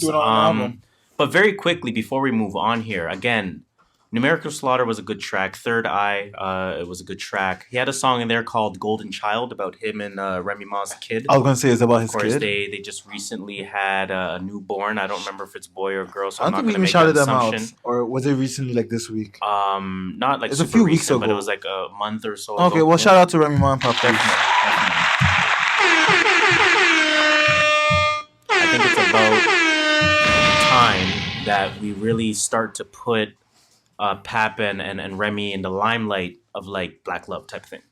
it on an album. But very quickly before we move on here, again, Numerical Slaughter was a good track. Third Eye, it was a good track. He had a song in there called Golden Child about him and Remy Ma's kid. I was going to say it's about his kid. Of course, they just recently had a newborn. I don't remember if it's boy or girl, so I I'm don't not think going we to even make that shouted them assumption. out. Or was it recently, like this week? Not like it's a super few weeks recent, ago. but it was like a month or so Okay, ago. well, shout out to Remy Ma and Papoose. Definitely. I think it's about time that we really start to put Pap and Remy in the limelight of like black love type thing.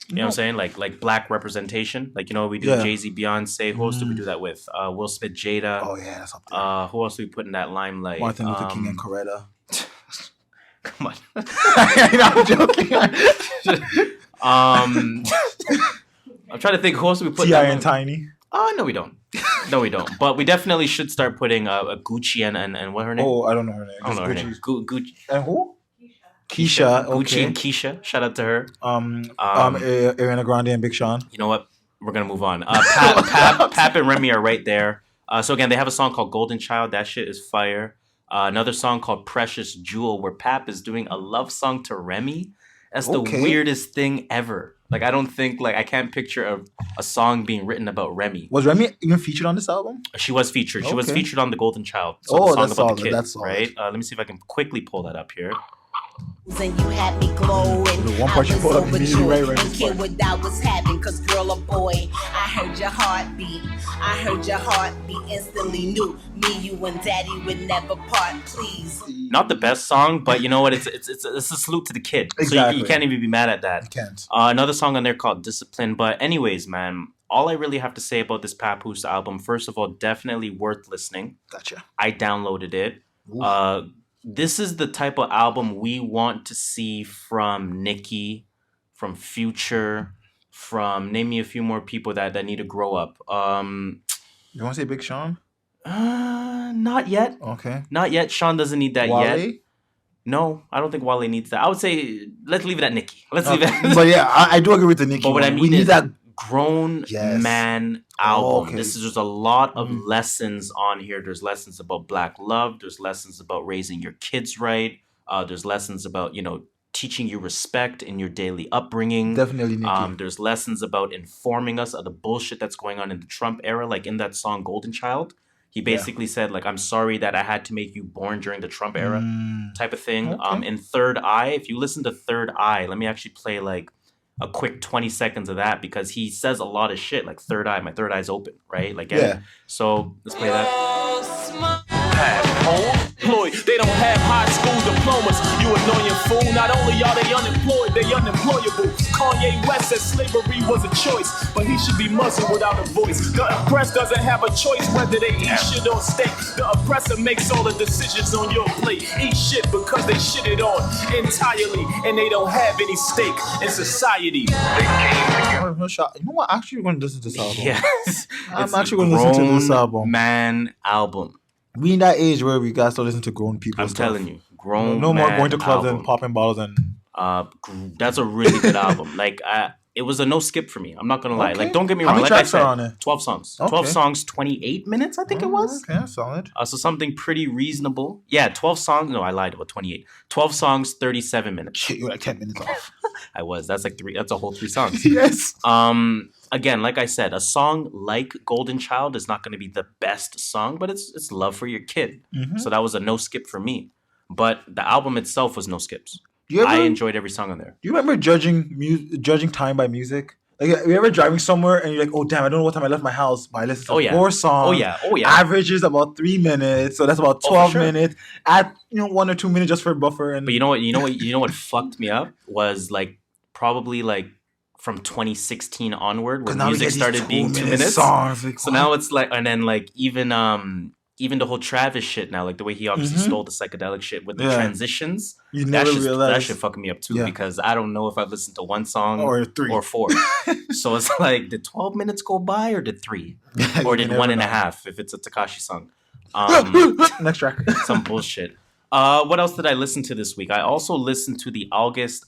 You know what I'm saying? Like black representation. Like, you know, we do Jay-Z, Beyonce. Who else do we do that with? Will Smith, Jada. Oh, yeah, that's up there. Who else do we put in that limelight? Martin Luther King and Coretta. Come on. I'm joking. I'm trying to think who else do we put. T.I. and Tiny. No, we don't. No, we don't. But we definitely should start putting a Gucci and what her name? Oh, I don't know her name. I don't know her name. Gucci. And who? Keisha. Gucci Okay. and Keisha. Shout out to her. Ariana Grande and Big Sean. You know what? We're gonna move on. Pap and Remy are right there. So again, they have a song called Golden Child. That shit is fire. Another song called Precious Jewel, where Pap is doing a love song to Remy. That's the weirdest thing ever. Like, I don't think, like, I can't picture a song being written about Remy. Was Remy even featured on this album? She was featured. She was featured on The Golden Child. So the song that's about solid. the kid, That's solid. right? Let me see if I can quickly pull that up here. And you had me glowing. The one part you pulled up immediately right and kid what I was having, cause girl or boy, I heard your heartbeat. I heard your heartbeat, instantly knew me, you and daddy would never part, please. Not the best song, but you know what? It's a salute to the kid. Exactly. So you can't even be mad at that. You can't. Another song on there called Discipline. But anyways, man, all I really have to say about this Papoose album, first of all, definitely worth listening. Gotcha. I downloaded it. this is the type of album we want to see from Nicki, from Future, from name me a few more people that need to grow up. You want to say Big Sean? Not yet. Okay. Not yet. Sean doesn't need that Wale? yet. No, I don't think Wale needs that. I would say let's leave it at Nicki. Let's leave it. But yeah, I do agree with the Nicki. But what I mean we need is that. grown Yes. man album. Okay. This is just a lot of lessons on here. There's lessons about black love. There's lessons about raising your kids right. There's lessons about, teaching you respect in your daily upbringing. Definitely Nicki. There's lessons about informing us of the bullshit that's going on in the Trump era. Like in that song Golden Child, he basically said, like, I'm sorry that I had to make you born during the Trump era type of thing. Okay. In Third Eye, if you listen to Third Eye, let me actually play like a quick 20 seconds of that because he says a lot of shit like third eye, my third eye's open, right? Like, yeah. So let's play that. Floyd, they don't have high school diplomas. You annoying fool. Not only are they unemployed, they unemployable. Kanye West said slavery was a choice, but he should be muzzled without a voice. The oppressed doesn't have a choice whether they eat shit or steak. The oppressor makes all the decisions on your plate. Eat shit because they shit it on entirely, and they don't have any stake in society. You know what? Actually, we're going to listen to this album. Yes. I'm actually going to listen to this album. Man album. We in that age where we got to listen to grown people. I'm telling you. Grown No more man going to clubs album. and popping bottles and. That's a really good album. Like, it was a no skip for me. I'm not gonna lie. Okay. Like, don't get me How wrong. many Like I tracks are said, on it? 12 songs. Okay. 12 songs, 28 minutes. I think it was. Okay, that's solid. So something pretty reasonable. Yeah, 12 songs. No, I lied about 28. 12 songs, 37 minutes. Shit, you're like 10 minutes off. I was. That's like 3. That's a whole 3 songs. Yes. Again, like I said, a song like Golden Child is not going to be the best song, but it's love for your kid. So that was a no skip for me. But the album itself was no skips. I enjoyed every song on there. Do you remember judging time by music? Like, you ever driving somewhere and you're like, oh damn, I don't know what time I left my house, but I listened to 4 songs. Oh yeah. Average is about 3 minutes, so that's about 12 minutes. Add 1 or 2 minutes just for a buffer. And but you know what fucked me up was like probably like from 2016 onward when music started being 2 minutes. Songs. Like, so now it's like, and then like even the whole Travis shit now, like the way he obviously stole the psychedelic shit with the transitions. You never realized that shit fucking me up too because I don't know if I've listened to 1 song or 3 or 4. So it's like, did 12 minutes go by or did 3? Or did 1.5 if it's a Tekashi song? Next track. Some bullshit. What else did I listen to this week? I also listened to the August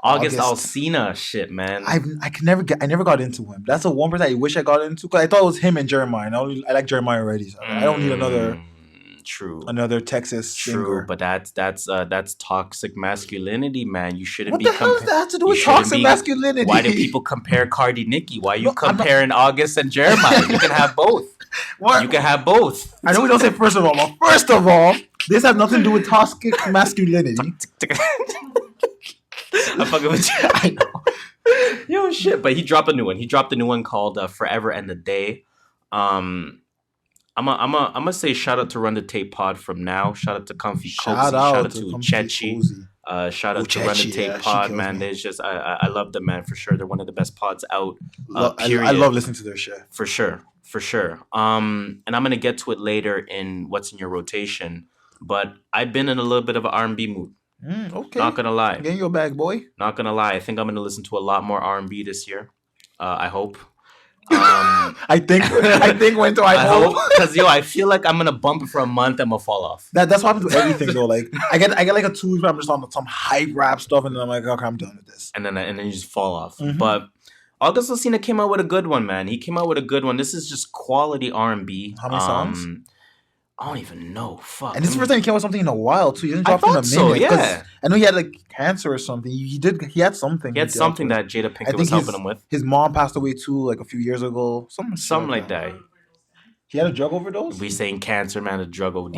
Alsina shit, man. I never got into him. That's the one person I wish I got into because I thought it was him and Jeremiah. I like Jeremiah already. So I don't need another Texas singer. But that's toxic masculinity, man. You shouldn't What be. the hell does that have to do with toxic masculinity? Why do people compare Cardi Nicki? Why are you comparing August and Jeremiah? You can have both. What? You can have both. I know we don't say first of all, but first of all, this has nothing to do with toxic masculinity. I'm fucking with you. I know. Yo, shit. But he dropped a new one. He dropped a new one called Forever and a Day. I'm gonna say shout out to Run the Tape Pod from now. Shout out to Comfy Cozy. Shout out to Chechi. Shout out to Run the Tape Pod, man. There's just I love them, man, for sure. They're one of the best pods out. Period. I love listening to their shit. For sure. And I'm gonna get to it later in what's in your rotation. But I've been in a little bit of an R&B mood. Okay. Not gonna lie. Get in your bag, boy. Not gonna lie. I think I'm gonna listen to a lot more R&B this year. I hope. I think when do I hope? Because I feel like I'm gonna bump it for a month and I'm gonna fall off. That's what happens with everything though. Like I get like a 2 weeks where I'm just on some hype rap stuff and then I'm like, okay, I'm done with this. And then you just fall off. But August Alsina came out with a good one, man. He came out with a good one. This is just quality R&B. How many songs? I don't even know. Fuck. And this is the first time he came out with something in a while too. He didn't drop in a minute. So, yeah. I know he had like cancer or something. He had something. He had something that Jada Pinkett was helping him with. His mom passed away too, like a few years ago. Something like that. He had a drug overdose. We saying cancer, man, a drug OD.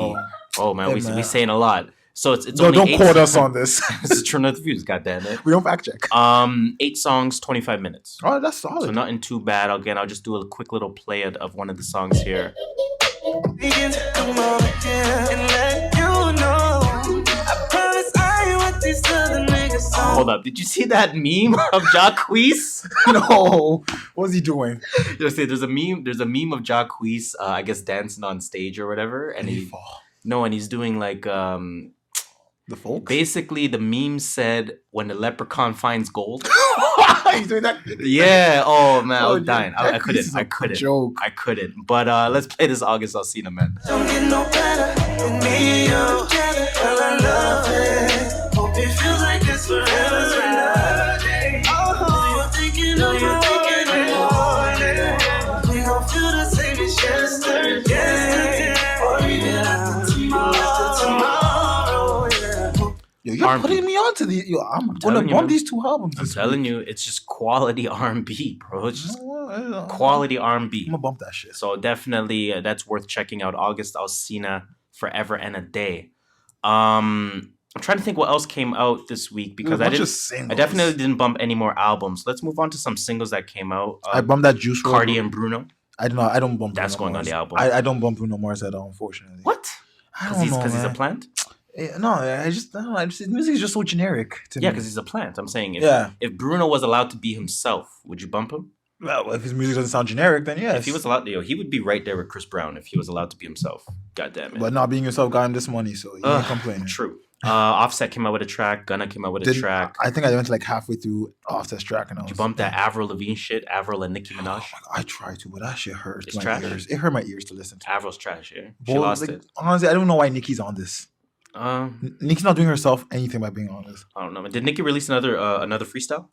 Oh man, we saying a lot. So it's no, only don't quote us on this. It's True North Views, goddammit. We don't fact check. 8 songs, 25 minutes. Oh, that's solid. So nothing too bad. Again, I'll just do a quick little play of one of the songs here. Hold up. Did you see that meme of Jacquees? No. What was he doing? There's a meme of Jacquees, I guess dancing on stage or whatever. And No, and he's doing like The folk. basically the meme said when the leprechaun finds gold. He's doing that. Yeah. Oh man, I was dying. that I piece is a couldn't. joke. I couldn't. But let's play this August Alsina, man. Don't get no better than me, yo. Girl, I love it. Hope it feels like it's forever. Oh, you're thinking of the morning. We gon' feel the same as yesterday. Or even after tomorrow. Yo, you're R&B. putting me onto the. Yo, I'm gonna telling you, bump man. these two albums. I'm this telling week. you, it's just quality R&B, bro. It's just I'm quality R&B. gonna bump that shit. So definitely that's worth checking out. August Alsina, Forever and a Day. I'm trying to think what else came out this week because I definitely didn't bump any more albums. Let's move on to some singles that came out. I bumped that Juice WRLD. Cardi and Bruno. I don't bump. That's Bruno going on Mars. the album. I don't bump Bruno Mars at all, unfortunately. What? I don't know, Because he's a man. plant? No, I don't know. His music is just so generic to Yeah, me. because he's a plant. I'm saying Yeah. if Bruno was allowed to be himself, would you bump him? Well, if his music doesn't sound generic, then yes. If he was allowed, he would be right there with Chris Brown if he was allowed to be himself. God damn it. But not being yourself got him this money, so you ain't complaining. True. Offset came out with a track. Gunna came out with a track. I think I went to like halfway through Offset's track and I was You bumped that Avril Lavigne shit, Avril and Nicki Minaj. I tried to, but that shit hurt It's my trash. ears. It hurt my ears to listen to. Avril's trash, yeah. She Boy, lost like, it. honestly, I don't know why Nicki's on this. Nicki's not doing herself anything by being honest. I don't know. Man. Did Nicki release another freestyle?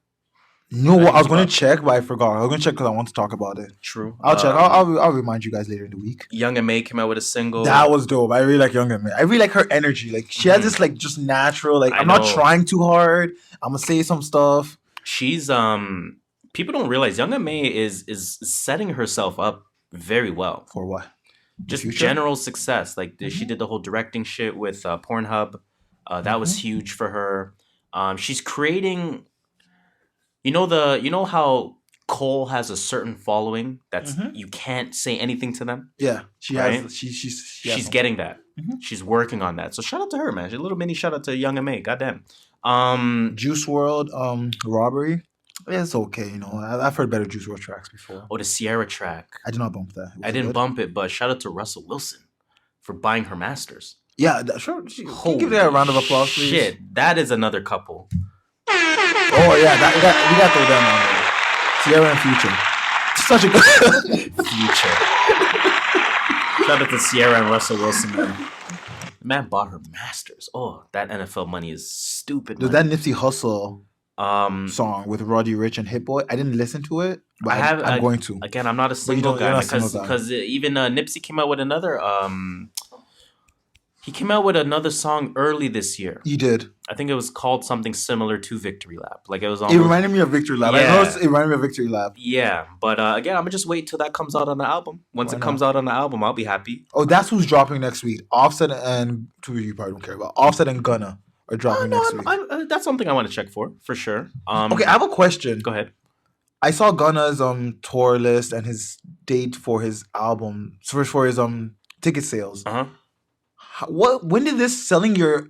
You know what? I was going about- to check, but I forgot. I was going to check because I want to talk about it. True. I'll check. I'll remind you guys later in the week. Young and May came out with a single. That was dope. I really like Young and May. I really like her energy. Like she has this like just natural. Like I I'm not know. trying too hard. I'm gonna say some stuff. She's people don't realize Young and May is setting herself up very well. For what? Just future? general success. Like she did the whole directing shit with Pornhub. That was huge for her. She's creating. You know how Cole has a certain following that's you can't say anything to them. Yeah, she Right? has. She's She's getting that. She's working on that. So shout out to her, man. She's a little mini shout out to Young and May. Goddamn. Juice WRLD, Robbery. It's okay, you know. I've heard better Juice WRLD tracks before. Oh, the Sierra track. I did not bump that. Was I it didn't good? bump it, but shout out to Russell Wilson for buying her masters. Yeah, sure. Can you give that a round of applause, please? Shit, that is another couple. Oh yeah, we got to throw them on there. Sierra and Future. Such a good Future. Shout out to Sierra and Russell Wilson, man. The man bought her masters. Oh, that NFL money is stupid. Dude, money. that Nipsey Hussle song with Roddy Ricch and Hit Boy. I didn't listen to it, but I'm going to. Again, I'm not a you single don't- you're guy not a single guy. because even Nipsey came out with another. He came out with another song early this year. You did. I think it was called something similar to Victory Lap. Like it was It almost. reminded me of Victory Lab. I Yeah. noticed it reminded me of Victory Lab. Yeah, but again, I'm gonna just wait till that comes out on the album. Once Why it comes out on the album, I'll be happy. Oh, that's who's dropping next week. Offset and two you probably don't care about. Offset and Gunna are dropping next week. That's something I want to check for sure. Okay, I have a question. Go ahead. I saw Gunna's tour list and his date for his album for his ticket sales. Uh-huh. When did this selling your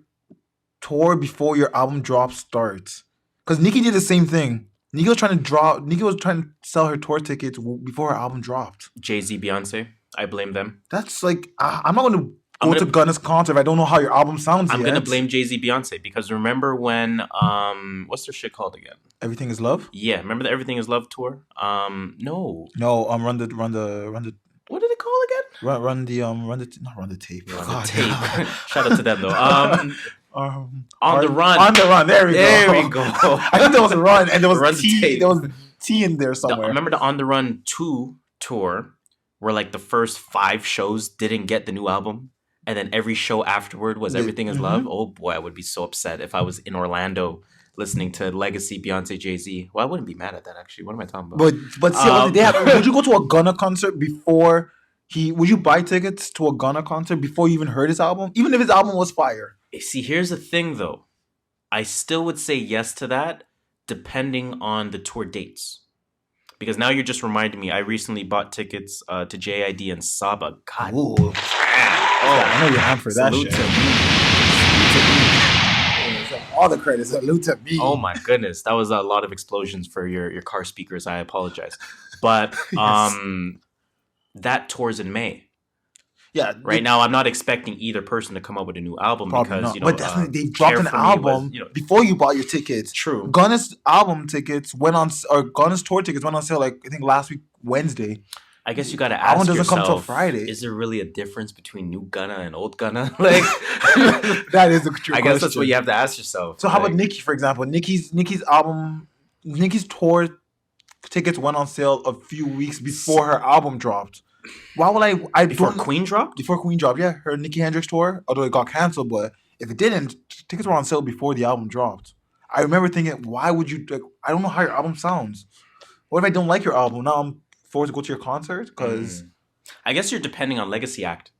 tour before your album drop starts? Because Nicki did the same thing. Nicki was trying to sell her tour tickets before her album dropped. Jay-Z, Beyonce, I blame them. That's like I'm not going to go to Gunna's concert if I don't know how your album sounds I'm yet. gonna blame Jay-Z, Beyonce because remember when what's their shit called again? Everything Is Love? Yeah, remember the Everything Is Love tour? No. No, run the What did it call again? run the tape. Run God, the tape. Shout out to them though. On the Run. On the Run. There we go. I think there was a run and there was Run the T. tape. There was T in there somewhere. Remember the On the Run 2 tour where like the first 5 shows didn't get the new album and then every show afterward was Everything Is Love? Oh boy, I would be so upset if I was in Orlando listening to Legacy, Beyonce, Jay-Z. Well, I wouldn't be mad at that actually. What am I talking about? But see, would you go to a Gunna concert before would you buy tickets to a Gunna concert before you even heard his album? Even if his album was fire. See, here's the thing though. I still would say yes to that depending on the tour dates. Because now you're just reminding me, I recently bought tickets to JID and Saba. God. Ooh. Oh, I know you're on for that salute shit. to me. All the credits. Salute to me. Oh my goodness, that was a lot of explosions for your car speakers. I apologize, but that tour's in May. Yeah. Right now, I'm not expecting either person to come up with a new album because not. you know. But definitely they dropped an album before you bought your tickets. True. Gunna's album tickets went on, or Gunna's tour tickets went on sale like I think last week Wednesday. I guess you got to ask doesn't yourself, come till Friday. Is there really a difference between new Gunna and old Gunna? Like, that is the true I guess that's what you have to ask yourself. So how about Nicki, for example? Nicki's tour tickets went on sale a few weeks before her album dropped. Why would I before Queen dropped? Before Queen dropped, yeah. Her Nicki Hendrix tour, although it got canceled, but if it didn't, tickets were on sale before the album dropped. I remember thinking, why would you, like, I don't know how your album sounds. What if I don't like your album? Now I'm forced to go to your concert? Because... I guess you're depending on legacy act.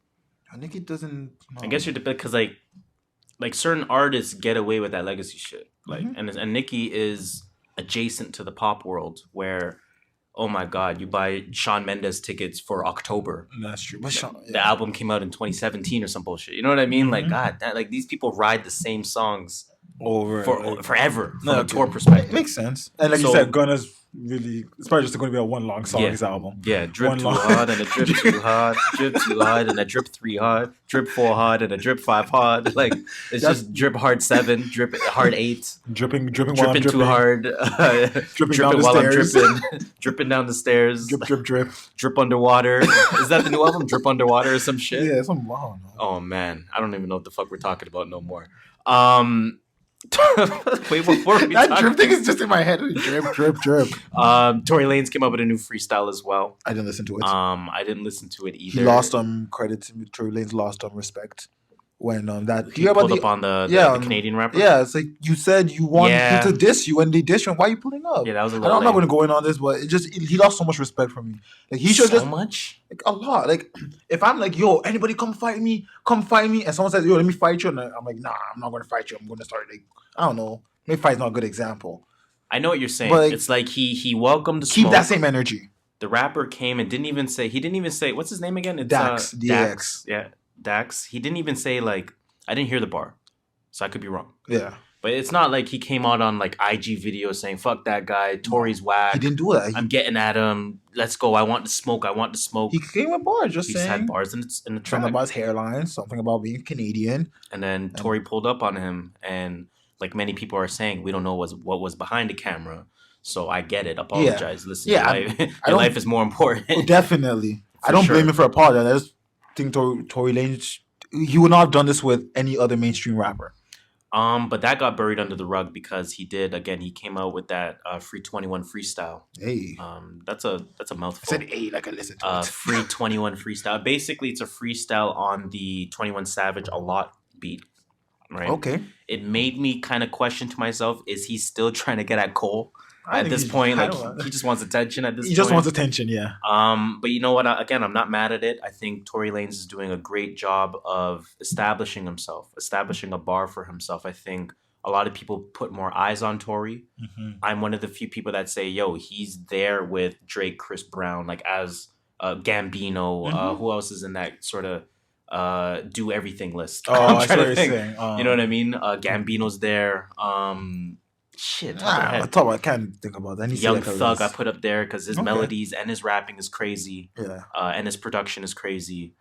Nicki doesn't... No. I guess you're because like certain artists get away with that legacy shit. Like, and Nicki is adjacent to the pop world where... Oh my God! You buy Shawn Mendes tickets for October. That's true. But the album came out in 2017 or some bullshit. You know what I mean? Like God, like these people ride the same songs forever from a tour perspective. It makes sense. And like you said, Gunna's really it's probably just going to be a one long song. His album. Yeah, drip too hard and a drip too hard, drip too hard and a drip 3 hard, drip 4 hard and a drip 5 hard. Like it's just drip hard 7, drip hard 8, dripping while I'm too hard, dripping while I'm dripping, dripping down the stairs, drip underwater. Is that the new album? Drip underwater or some shit? Yeah, something wrong. Oh man, I don't even know what the fuck we're talking about no more. Wait, what are we that drip thing is just in my head. Drip. Tory Lanez came up with a new freestyle as well. I didn't listen to it. I didn't listen to it either. He lost credit to Tory Lanez lost respect when that. He pulled up on the Canadian rapper. Yeah, it's like you said you want people to diss you and they diss you. Why are you pulling up? Yeah, that was a little. I'm not going to go in on this, but he lost so much respect from me. Like he should much. Like a lot. Like if I'm like, yo, anybody come fight me, and someone says, yo, let me fight you, and I'm like, nah, I'm not going to fight you. I'm going to start like, I don't know. Maybe fight's not a good example. I know what you're saying. But it's like he welcomed the keep smoke. that same energy. The rapper came and didn't even say what's his name again? It's Dax. Dax. Yeah, Dax. He didn't even say like I didn't hear the bar, so I could be wrong. Yeah. But it's not like he came out on like IG videos saying "fuck that guy," Tory's whack. He didn't do that. I'm getting at him. Let's go. I want to smoke. He came with bars, just saying. He had bars in the track. Something about his hairline, something about being Canadian. And then Tory pulled up on him, and like many people are saying, we don't know what was behind the camera. So I get it. Apologize. Listen, your life is more important. Oh, definitely. I don't blame him for apologizing. I just think Tory Lanez, he would not have done this with any other mainstream rapper. But that got buried under the rug because he came out with that Free 21 freestyle. Hey. That's a mouthful. I said hey like I listened to it. Free 21 freestyle. Basically, it's a freestyle on the 21 Savage A Lot beat. Right? Okay. It made me kind of question to myself, is he still trying to get at Cole? At this point, like he just wants attention at this point. He just wants attention, yeah. But you know what? Again, I'm not mad at it. I think Tory Lanez is doing a great job of establishing himself, establishing a bar for himself. I think a lot of people put more eyes on Tory. Mm-hmm. I'm one of the few people that say, yo, he's there with Drake, Chris Brown, like as Gambino. Mm-hmm. Who else is in that sort of do everything list? I'm trying to think. You know what I mean? Gambino's there. Shit. I can't think about that. Young Thug I put up there because his melodies and his rapping is crazy. Yeah. And his production is crazy.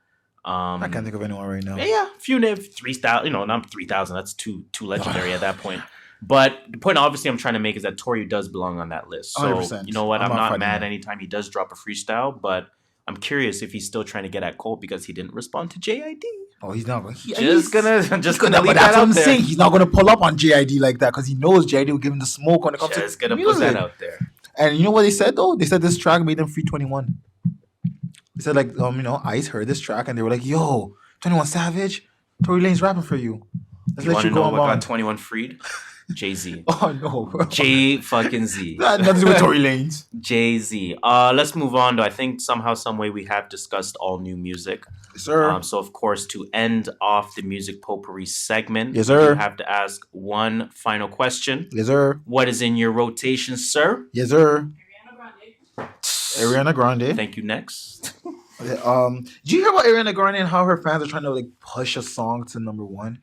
I can't think of anyone right now. Yeah, few names, 3,000. Not 3,000. That's too legendary at that point. But the point, obviously, I'm trying to make is that Tory does belong on that list. So 100%. You know what? I'm not mad anytime he does drop a freestyle, but I'm curious if he's still trying to get at Cole because he didn't respond to JID. Oh, he's not going. Just gonna leave that's that what out I'm there. saying. He's not going to pull up on JID like that because he knows JID will give him the smoke when it comes just to gonna music. put that out there. And you know what they said though? They said this track made them free 21. They said like Ice heard this track and they were like, "Yo, 21 Savage, Tory Lanez rapping for you." Let's let you know what got 21 freed? Jay-Z. Oh no, bro. J-fucking-Z. That had nothing to do with Tory Lanez. Jay-Z. Let's move on to, I think somehow, some way we have discussed all new music. Yes, sir. So, of course, to end off the music potpourri segment, yes, sir, you have to ask one final question. Yes, sir. What is in your rotation, sir? Yes, sir. Ariana Grande. Thank you. Next. Did you hear about Ariana Grande and how her fans are trying to like push a song to number one?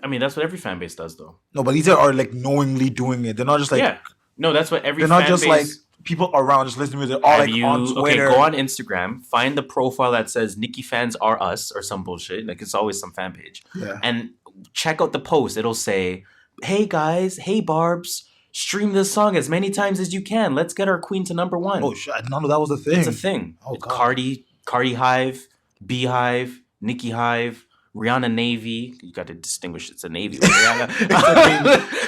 I mean, that's what every fan base does, though. No, but these are like knowingly doing it. They're not just like no, that's what every. They're not just base... like people around just listening to music, all Have like on Twitter. Okay, go on Instagram, find the profile that says Nicki fans are us or some bullshit. Like, it's always some fan page. Yeah. And check out the post. It'll say, hey guys, hey Barbs, stream this song as many times as you can. Let's get our queen to number 1. Oh shit! I did not know that was a thing. It's a thing. Oh, God. Cardi Hive, Beehive, Nicki Hive, Rihanna Navy. You got to distinguish it's a Navy.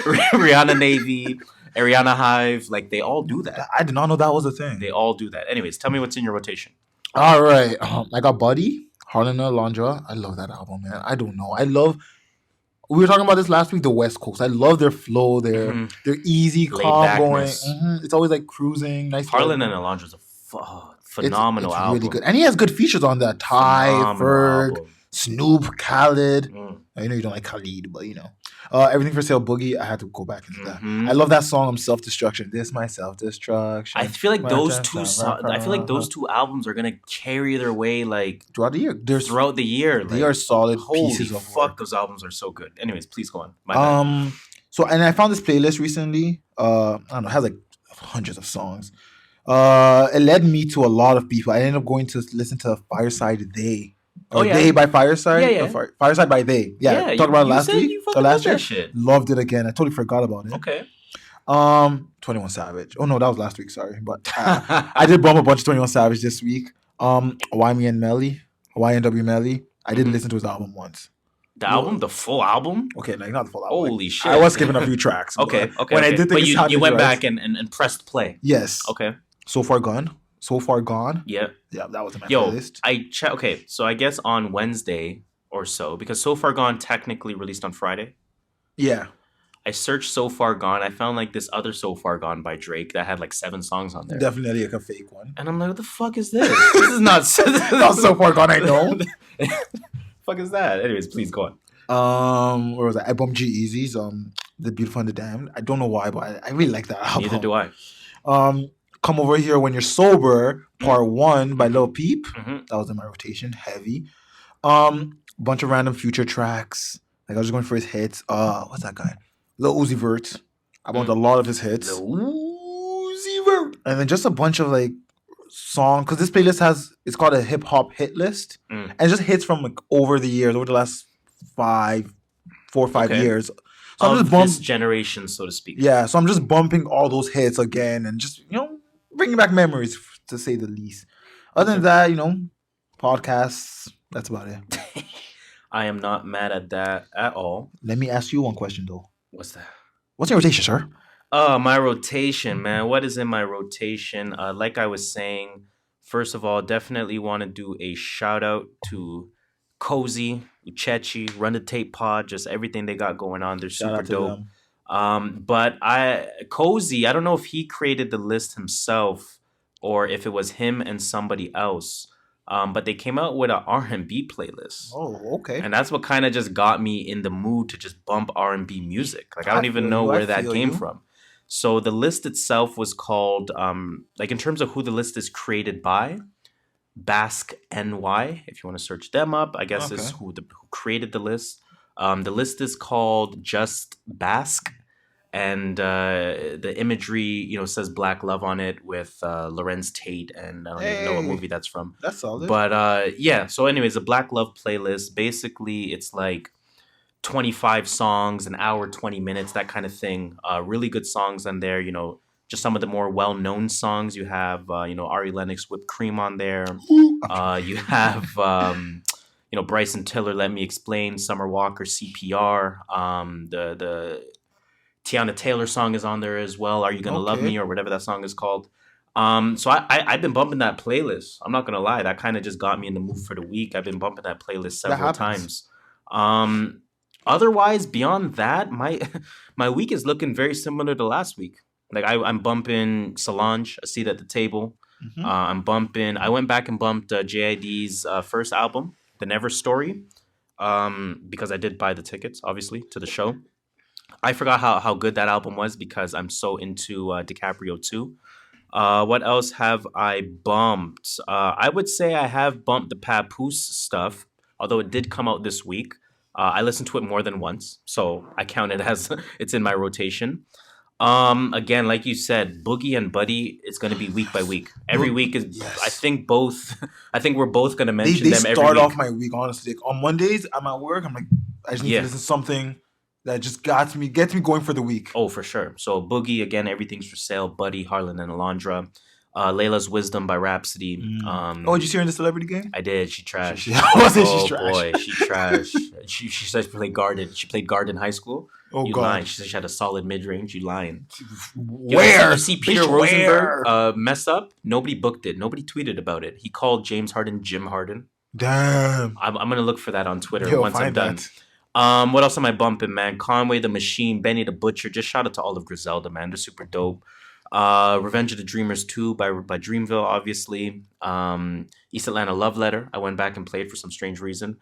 Rihanna Navy, Ariana Hive. Like, they all do that. I did not know that was a thing. They all do that. Anyways, tell me what's in your rotation. All right. I got Buddy, Harlan Alondra. I love that album, man. I don't know. We were talking about this last week, the West Coast. I love their flow, their easy, calm going. It's always like cruising. Nice. Harlan and Alondra's a phenomenal it's album. Really good. And he has good features on that. Ty, Ferg, album. Snoop, Khaled. I know you don't like Khalid, but you know. Everything for Sale Boogie, I had to go back into that. I love that song, Self-Destruction. This my self-destruction. I feel like those two albums are gonna carry their way like throughout the year. They are solid holy pieces of fuck, work. those albums are so good. Anyways, please go on. So and I found this playlist recently. I don't know, it has like hundreds of songs. It led me to a lot of people. I ended up going to listen to Fireside Day. Day by Fireside. Yeah. Fireside by Day. Yeah. Talked about it last week. Last year. Shit. Loved it again. I totally forgot about it. Okay. 21 Savage. Oh no, that was last week. Sorry, but I did bump a bunch of 21 Savage this week. YNM Melly, YNW Melly. I did listen to his album once. The album, the full album. Okay, like not the full album. Holy shit! I was skipping a few tracks. Okay. When I did, but you went back and pressed play. Yes. Okay. So Far Gone. Yeah. Yeah, that was in my playlist. Okay, so I guess on Wednesday or so, because So Far Gone technically released on Friday. Yeah. I searched So Far Gone. I found like this other So Far Gone by Drake that had like 7 songs on there. Definitely like a fake one. And I'm like, what the fuck is this? This is not not So Far Gone, I know. Fuck is that? Anyways, please go on. Where was I? I bumped G-Eazy's The Beautiful and the Damned. I don't know why, but I really like that album. Neither do I. Come Over Here When You're Sober, Part 1 by Lil Peep. That was in my rotation. Heavy. Bunch of random Future tracks. Like I was just going for his hits. What's that guy? Lil Uzi Vert. I bumped a lot of his hits. Lil Uzi Vert. And then just a bunch of like songs. Because this playlist it's called a hip hop hit list. And it's just hits from like over the last 4 or 5 years. So I'm just this generation, so to speak. Yeah, so I'm just bumping all those hits again and just, bringing back memories, to say the least. Other than that, podcasts, that's about it. I am not mad at that at all. Let me ask you one question, though. What's that? What's your rotation, sir? My rotation, man. What is in my rotation? Like I was saying, first of all, definitely want to do a shout out to Cozy, Uchechi, Run the Tape Pod, just everything they got going on. They're super dope. But Cozy, I don't know if he created the list himself or if it was him and somebody else. But they came out with an R&B playlist. Oh, okay. And that's what kind of just got me in the mood to just bump R&B music. Like, I don't even know where that came from. So the list itself was called, like in terms of who the list is created by, Basque NY. If you want to search them up, I guess is who created the list. The list is called Just Basque. And the imagery, says Black Love on it with Lorenz Tate, and I don't even know what movie that's from. That's solid. But yeah, so anyways, a Black Love playlist. Basically, it's like 25 songs, an hour, 20 minutes, that kind of thing. Really good songs on there, just some of the more well-known songs. You have, Ari Lennox, Whipped Cream on there. You have, Bryson Tiller, Let Me Explain, Summer Walker, CPR. The Tiana Taylor song is on there as well. Are You Gonna Love Me, or whatever that song is called. So I've been bumping that playlist. I'm not gonna lie, that kind of just got me in the mood for the week. I've been bumping that playlist several times. Otherwise, beyond that, my week is looking very similar to last week. Like I'm bumping Solange, A Seat at the Table. I went back and bumped JID's first album, The Never Story, because I did buy the tickets, obviously, to the show. I forgot how good that album was because I'm so into DiCaprio too. What else have I bumped? I would say I have bumped the Papoose stuff, although it did come out this week. I listened to it more than once, so I count it as it's in my rotation. Again, like you said, Boogie and Buddy, it's going to be week by week. Every week is. Yes. I think we're both going to mention them every week. They start off my week, honestly. Like, on Mondays, I'm at work. I'm like, I just need to listen to something that just gets me going for the week. Oh, for sure. So Boogie, again, Everything's for Sale. Buddy, Harlan and Alondra. Layla's Wisdom by Rhapsody. Did you see her in the Celebrity Game? I did. She trashed. She's trash. Boy, she trashed. she said she played guard. She played guard in high school. Oh, you God. lying. She said she had a solid mid-range. You lying. Where? You see Peter Rosenberg mess up? Nobody booked it. Nobody tweeted about it. He called James Harden Jim Harden. Damn. I'm going to look for that on Twitter once I'm done. What else am I bumping, man? Conway the Machine, Benny the Butcher. Just shout out to Olive Griselda, man. They're super dope. Revenge of the Dreamers 2 by Dreamville, obviously. East Atlanta Love Letter. I went back and played for some strange reason.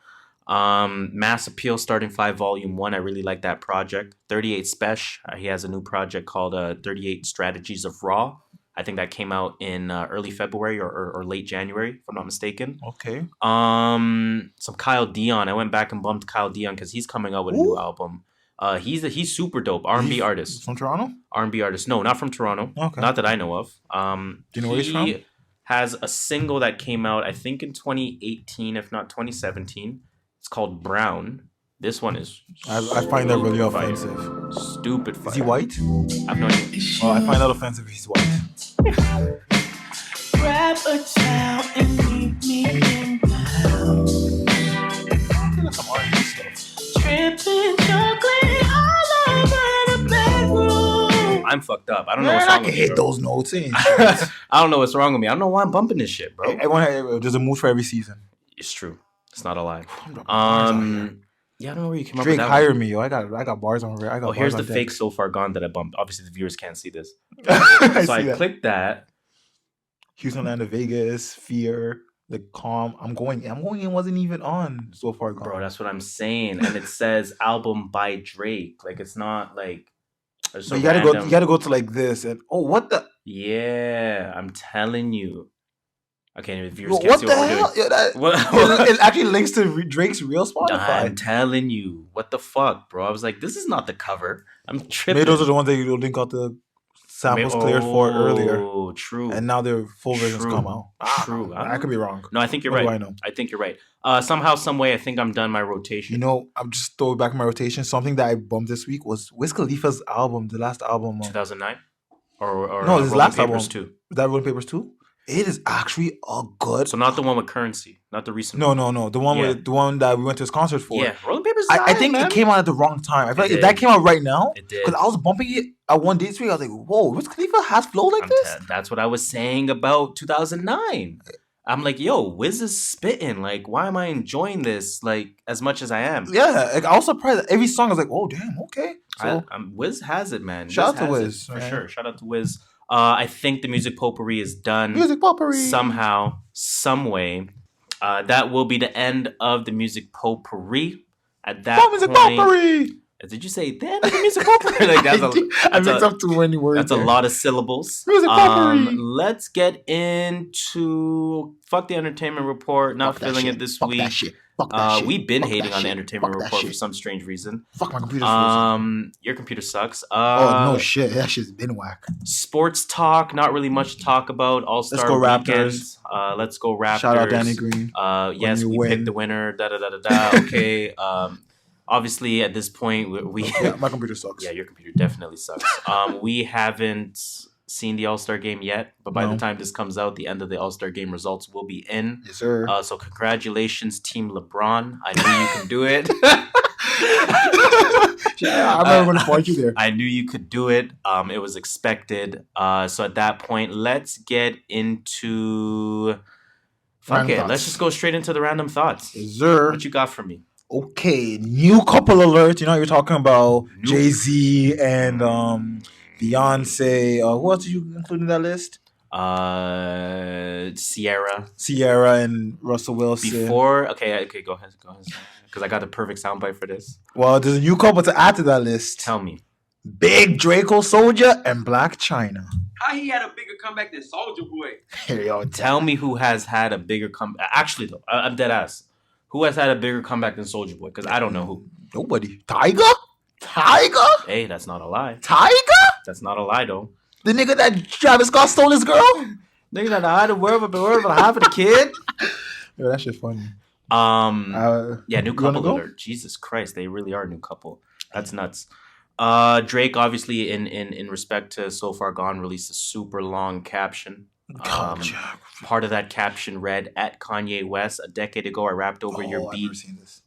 Mass Appeal Starting 5 Volume 1. I really like that project. 38 Spesh. He has a new project called 38 Strategies of Raw. I think that came out in early February or late January, if I'm not mistaken. Okay. Some Kyle Dion. I went back and bumped Kyle Dion because he's coming out with a new album. He's super dope. R&B artist. From Toronto? R&B artist. No, not from Toronto. Okay. Not that I know of. Do you know where he's from? He has a single that came out, I think, in 2018, if not 2017. It's called Brown. This one is. I find that really offensive. Stupid fire. Is he white? I have no idea. Oh, I find that offensive if he's white. Grab a towel and meet me in the house. Some R&B stuff. Dripping chocolate all over the bedroom. I'm fucked up. I don't know what's wrong with me. I can hit those notes. I don't know what's wrong with me. I don't know why I'm bumping this shit, bro. There's a mood for every season. It's true. It's not a lie. Yeah, I don't know where you came up with Drake, that. hire me, yo. I got bars on here. Here's the fake So Far Gone that I bumped. Obviously, the viewers can't see this. I clicked that. Houston, Atlanta, Vegas, Fear, The Calm. I'm going in wasn't even on So Far Gone. Bro, that's what I'm saying. And it says album by Drake. Like, it's not like. But you gotta go to like this and what the? Yeah, I'm telling you. Okay, if viewers can't see what we're the hell? doing. It actually links to Drake's real Spotify. I'm telling you, what the fuck, bro? I was like, this is not the cover. I'm tripping. Maybe those are the ones that you link out the samples cleared for earlier. Oh, true. And now their full versions come out. True. I could be wrong. No, I think you're right. I know? I think you're right. Somehow, some way, I think I'm done my rotation. You know, I'm just throwing back my rotation. Something that I bumped this week was Wiz Khalifa's album, the last album. 2009? Or no, his last album. 2. Is that Rolling Papers 2? It is actually a good. So not the one with Currency, not the recent. No. The one with the one that we went to his concert for. Yeah, Rolling Papers. I think it came out at the wrong time. I feel like if that came out right now, it did. Because I was bumping it at one day this week. I was like, "Whoa, Wiz Khalifa has flow like this." That's what I was saying about 2009. I'm like, yo, Wiz is spitting. Like, why am I enjoying this like as much as I am? Yeah, like, I was surprised that every song I was like, oh damn, okay. So Wiz has it, man. Shout out to Wiz for sure. Shout out to Wiz. I think the music potpourri is done. Music potpourri somehow, some way. That will be the end of the music potpourri. At that music potpourri. Did you say the end of the music potpourri? Like I mixed up too many words. That's a lot of syllables. Music potpourri. Let's get into fuck the entertainment report. Not feeling it this week. We've been hating on the entertainment report for some strange reason. Fuck my computer. Your computer sucks. Oh no shit, that shit's been whack. Sports talk, not really much to talk about. All-Star weekend. Let's go Raptors. Shout out Danny Green. Yes, we picked the winner. Okay. Obviously, at this point, my computer sucks. Yeah, your computer definitely sucks. We haven't seen the All-Star game yet, but by the time this comes out, the end of the All-Star game results will be in. Yes, sir. So congratulations, Team LeBron. I knew you can do it. Yeah, I'm never going to point you there. I knew you could do it. It was expected. So at that point, let's get into... Let's just go straight into the random thoughts. Yes, sir. What you got for me? Okay, new couple alert. You know, you're talking about Jay-Z and Beyonce. Who else did you include in that list? Sierra and Russell Wilson. Okay, go ahead. Because I got the perfect soundbite for this. Well, there's a new couple to add to that list. Tell me. Big Draco Soulja and Black China. How he had a bigger comeback than Soulja Boy? Tell me who has had a bigger comeback. Actually, though, I'm dead ass. Who has had a bigger comeback than Soulja Boy? Because I don't know who. Nobody. Tiger? Hey, that's not a lie. Tiger? That's not a lie, though. The nigga that Travis Scott stole his girl? Nigga that I had a word about half of the kid. Yo, that shit funny. Yeah, new couple alert. Jesus Christ, they really are a new couple. That's nuts. Drake, obviously, in respect to So Far Gone, released a super long caption. Part of that caption read, "At Kanye West, a decade ago I rapped over your beat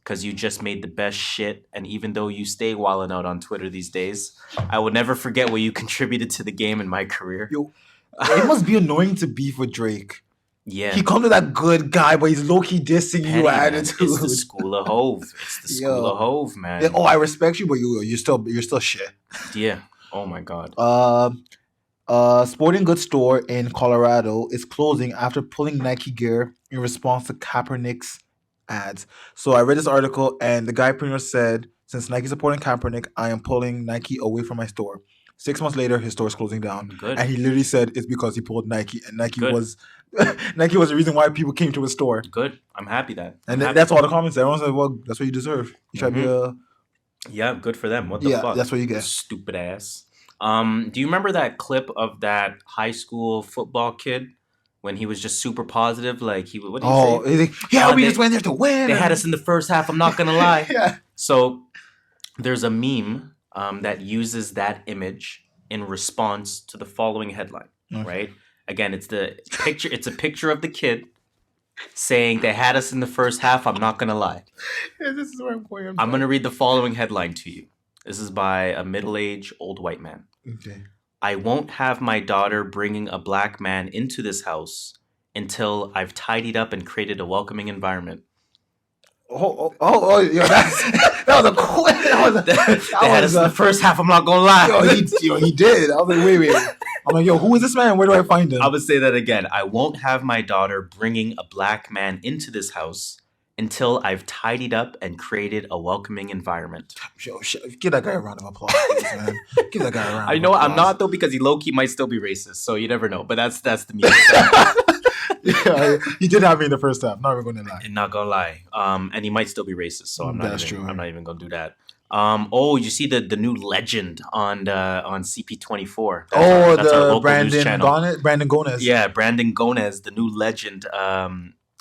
because you just made the best shit, and even though you stay wilding out on Twitter these days, I will never forget what you contributed to the game in my career." Yo, it must be annoying to beef with Drake. Yeah. He comes to that good guy, but he's low-key dissing you attitude. It's the school of Hove. It's the school of Hove, man. Yeah, I respect you, but you're still shit. Yeah. Oh my God. Sporting goods store in Colorado is closing after pulling Nike gear in response to Kaepernick's ads. So I read this article, and the guy pretty much said, since Nike's supporting Kaepernick, I am pulling Nike away from my store. 6 months later, his store is closing down. Good. And he literally said it's because he pulled Nike, and Nike was the reason why people came to his store. Good. I'm happy that. That's all the comments. Everyone's like, well, that's what you deserve. You try to be a... Yeah, good for them. What the fuck? That's what you get. Stupid ass. Do you remember that clip of that high school football kid when he was just super positive? Like, what did he say? Like, yeah, we just went there to win. They had us in the first half, I'm not going to lie. Yeah. So there's a meme that uses that image in response to the following headline, right? Again, it's a picture of the kid saying they had us in the first half, I'm not going to lie. Yeah, this is where I'm going. I'm going to read the following headline to you. This is by a middle-aged old white man. Okay. I won't have my daughter bringing a black man into this house until I've tidied up and created a welcoming environment. Yo, that was a quick. They had us in the first half, I'm not going to lie. He did. I was like, wait. I'm like, yo, who is this man? Where do I find him? I would say that again. I won't have my daughter bringing a black man into this house until I've tidied up and created a welcoming environment. Yo, give that guy a round of applause, please, man. Give that guy a round of applause. I know I'm not, though, because he low-key might still be racist, so you never know. But that's the music. Yeah, he did have me in the first half. Not even gonna lie. Not gonna lie. And he might still be racist, so I'm not even gonna do that. You see the new legend on CP24. That's our local Brandon news channel. Brandon Gonez. Yeah, Brandon Gonez, the new legend.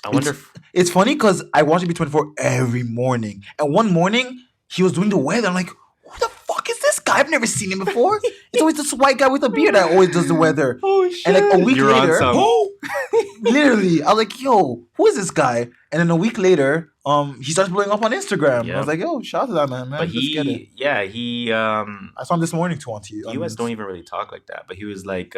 I wonder if it's funny because I watch CP24 every morning, and one morning he was doing the weather. I'm like, who the fuck is this guy? I've never seen him before. It's always this white guy with a beard that always does the weather. Oh shit! And like a week later, later, literally, I was like, yo, who is this guy? And then a week later, he starts blowing up on Instagram. Yeah. I was like, yo, shout out to that man. But he I saw him this morning too on TV. US don't even really talk like that, but he was like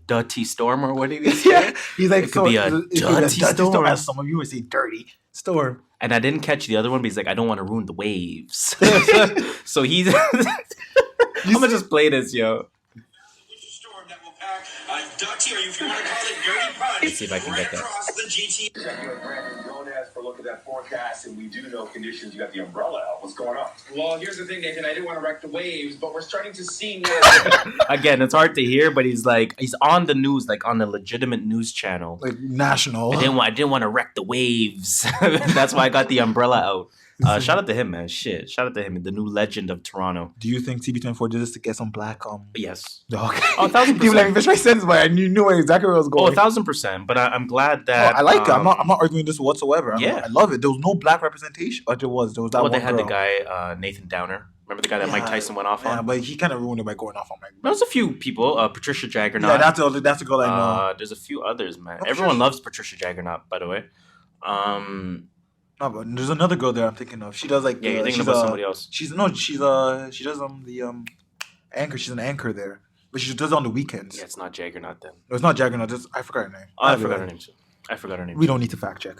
dirty storm or what did he say? Yeah, he's like, it could be a dirty storm. As some of you would say, dirty storm. And I didn't catch the other one, but he's like, I don't want to ruin the waves. So he's I'm gonna just play this, yo. Let's see if I can get that. For look at that forecast, and we do know conditions. You got the umbrella out. What's going on? Well, here's the thing, Nathan. I didn't want to wreck the waves, but we're starting to see now. Again, it's hard to hear, but he's on the news, like on a legitimate news channel, like national. I didn't want to wreck the waves. That's why I got the umbrella out. Shout out to him, man. Shit, shout out to him, the new legend of Toronto. Do you think CP24 did this to get some black? Yes. Okay. Oh, 1,000%. People like fish my sense, but I knew exactly where I was going. Oh, 1,000%. But I'm glad that I like it. I'm not arguing this whatsoever. Yeah, I love it. There was no black representation. Or there was that one girl. They had the guy Nathan Downer. Remember the guy that Mike Tyson went off on? Yeah, but he kind of ruined it by going off on Mike. There's a few people. Patricia Jaggernaut. Yeah, that's the girl I know. There's a few others, man. Everyone loves Patricia Jaggernaut, by the way. No, but there's another girl there I'm thinking of. She does like you're thinking about somebody else. She does the anchor. She's an anchor there, but she does it on the weekends. Yeah, it's not Jaggernaut then. No, it's not Jaggernaut. I forgot her name. I forgot her name too. I forgot her name. We don't need to fact check.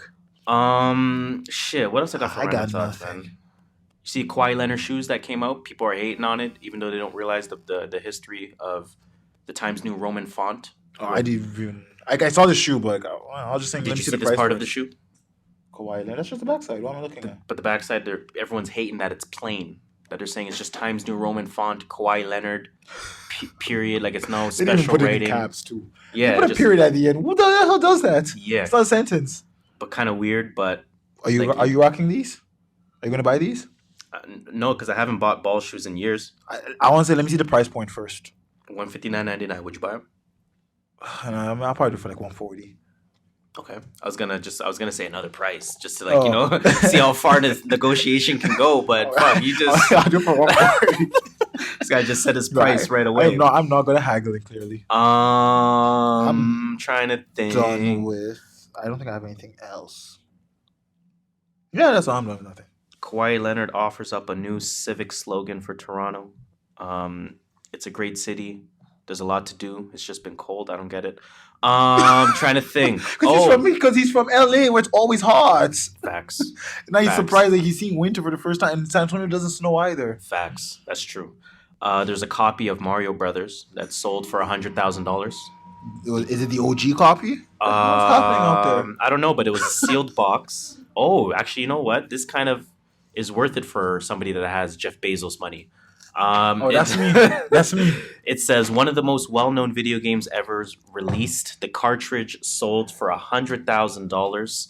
Shit. What else I got for random thoughts, man? You see Kawhi Leonard shoes that came out? People are hating on it, even though they don't realize the history of the Times New Roman font. Oh, I didn't even. I saw the shoe, but I'll just think. Did you see this part of the shoe? Kawhi Leonard. That's just the backside. What am I looking at? But the backside, everyone's hating that it's plain. That they're saying it's just Times New Roman font, Kawhi Leonard, period. Like it's no special they didn't put rating. It in caps too. Yeah, put a period at the end. Who the hell does that? Yeah, it's not a sentence. But kind of weird. But are you rocking these? Are you gonna buy these? No, because I haven't bought ball shoes in years. I want to say, let me see the price point first. $159.99. Would you buy it? I'll probably do it for like 140. Okay. I was gonna say another price just to like see how far this negotiation can go, but fuck, you just I'll do it for 140. this guy just set his price right away. I'm not gonna haggle it clearly. I'm trying to think. Done with. I don't think I have anything else. Yeah, that's all. I'm done with nothing. Kawhi Leonard offers up a new civic slogan for Toronto. It's a great city. There's a lot to do. It's just been cold. I don't get it. I'm trying to think. Because he's from LA, where it's always hot. Facts. Now he's surprised that he's seeing winter for the first time. And San Antonio doesn't snow either. Facts. That's true. There's a copy of Mario Brothers that sold for $100,000. Is it the OG copy? What's happening out there? I don't know, but it was a sealed box. Oh, actually, you know what? This kind of is worth it for somebody that has Jeff Bezos money. That's me. That's me. It says one of the most well-known video games ever released. The cartridge sold for $100,000.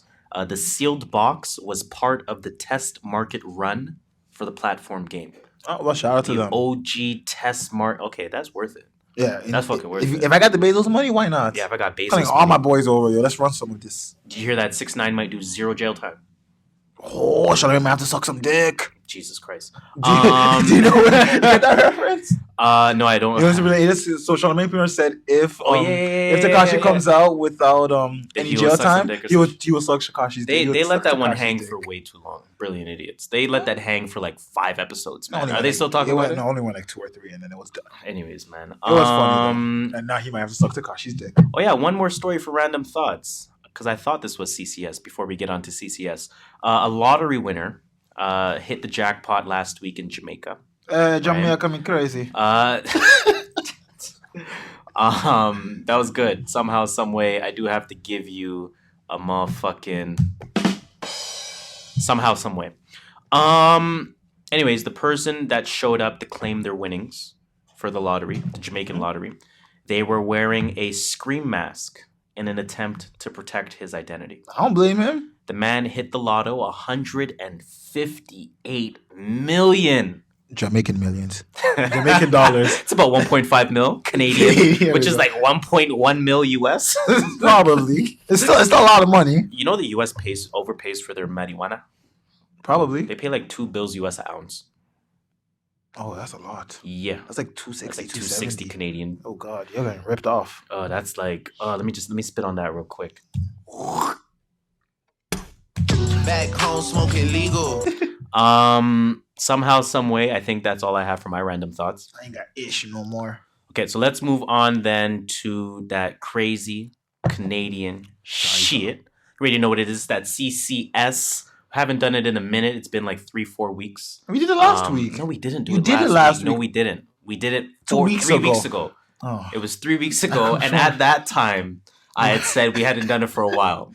The sealed box was part of the test market run for the platform game. Oh, well, shout out to them. OG test market. Okay, that's worth it. Yeah, that's fucking worth it. If I got the Bezos money, why not? Yeah, if I got Bezos money. All my boys over, yo. Let's run some of this. Did you hear that 6ix9ine might do 0 jail time? Oh, shall I have to suck some dick? Jesus Christ. Do you know you get that reference? No, I don't. So Charlamagne Pinot said if Tekashi comes out without any jail time, he will suck Shakashi's dick. They let that one hang for way too long. Brilliant idiots. They let that hang for like 5 episodes, man. Are they still talking about it? No, only went like 2 or 3 and then it was done. Anyways, man. It was funny though. And now he might have to suck Tekashi's dick. Oh yeah, one more story for random thoughts. Because I thought this was CCS before we get on to CCS. A lottery winner hit the jackpot last week in Jamaica. Jamaica coming crazy. That was good. Somehow, some way, I do have to give you a motherfucking... Somehow, some way. Anyways, the person that showed up to claim their winnings for the lottery, the Jamaican lottery, they were wearing a scream mask in an attempt to protect his identity. I don't blame him. The man hit the lotto 158 million. Jamaican millions. Jamaican dollars. It's about 1.5 mil Canadian, which is like 1.1 mil US. Probably. It's still a lot of money. You know the US overpays for their marijuana? Probably. They pay like $2 US an ounce. Oh, that's a lot. Yeah. That's like 260, that's like 260 Canadian. Oh God, you're getting ripped off. That's like let me spit on that real quick. Back home smoking legal. Somehow, some way, I think that's all I have for my random thoughts. I ain't got issue no more. Okay, so let's move on then to that crazy Canadian shit. You already know what it is, that CCS. Haven't done it in a minute. It's been like 3-4 weeks. We did it last week. No, we didn't do you it did last week. No, we didn't. We did it 3 weeks ago. Oh. It was 3 weeks ago, and at that time, I had said we hadn't done it for a while.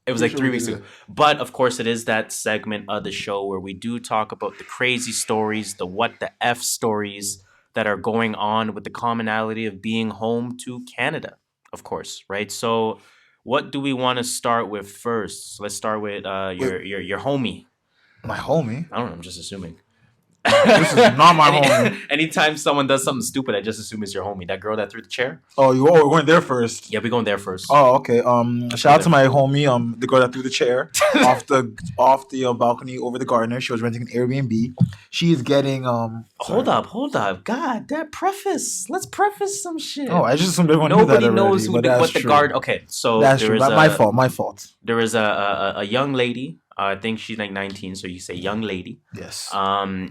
It was like 3 weeks ago. But, of course, it is that segment of the show where we do talk about the crazy stories, the what the F stories that are going on with the commonality of being home to Canada, of course, right? So what do we want to start with first? So let's start with your homie. My homie? I don't know. I'm just assuming. This is not my homie. Anytime someone does something stupid, I just assume it's your homie. That girl that threw the chair. Oh, we're going there first. Yeah, we're going there first. Oh, okay. Shout out to my homie, the girl that threw the chair off the balcony over the garden. She was renting an Airbnb. She is getting Hold up. God, that preface. Let's preface some shit. Oh, I just assumed everyone Nobody knew that knows already, what the guard. Okay, so that's true. My fault. There is a young lady. I think she's like 19, so you say young lady. Yes.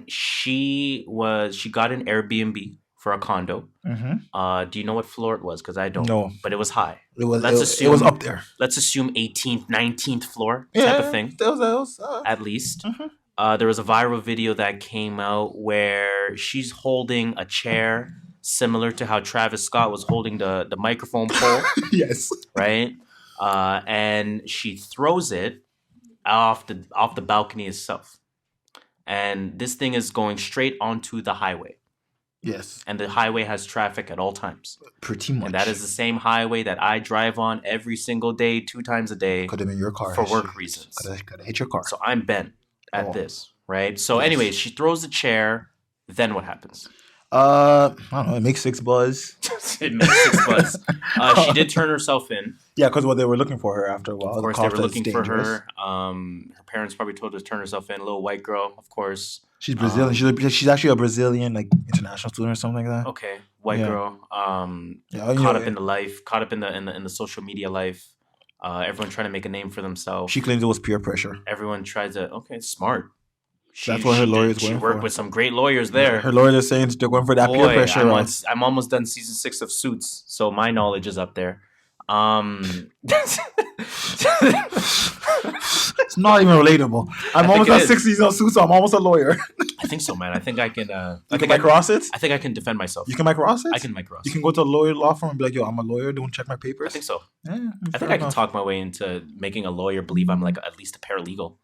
She got an Airbnb for a condo. Mm-hmm. Do you know what floor it was? Because I don't. No. But it was high. It was up there. Let's assume 18th, 19th floor type of thing. That was at least. Mm-hmm. There was a viral video that came out where she's holding a chair similar to how Travis Scott was holding the microphone pole. Yes. Right? And she throws it off the balcony itself, and this thing is going straight onto the highway. Yes, and the highway has traffic at all times. Pretty much, and that is the same highway that I drive on every single day, 2 times a day. Could have been your car for work reasons. Could have hit your car. So I'm bent at this, right? So, anyways, she throws the chair. Then what happens? I don't know. It makes 6 buzz. It makes 6 buzz. She did turn herself in. Yeah, because they were looking for her after a while. Of course, they were looking for her. Her parents probably told her to turn herself in. A little white girl, of course. She's Brazilian. She's actually a Brazilian, like international student or something like that. Okay, white girl. Caught up in the life. Caught up in the social media life. Everyone trying to make a name for themselves. She claims it was peer pressure. Everyone tried to. Okay, smart. That's what her lawyers were. She worked with some great lawyers there. Her lawyers are saying they're going for that peer pressure. I'm almost done season 6 of Suits, so my knowledge is up there. It's not even relatable. I'm almost done 6 seasons of Suits, so I'm almost a lawyer. I think so, man. I think I can. You can Mike Ross it? I think I can defend myself. You can Mike Ross it? I can Mike Ross. You can go to a law firm and be like, yo, I'm a lawyer. Don't check my papers. I think so. Yeah, I think I can talk my way into making a lawyer believe I'm like at least a paralegal.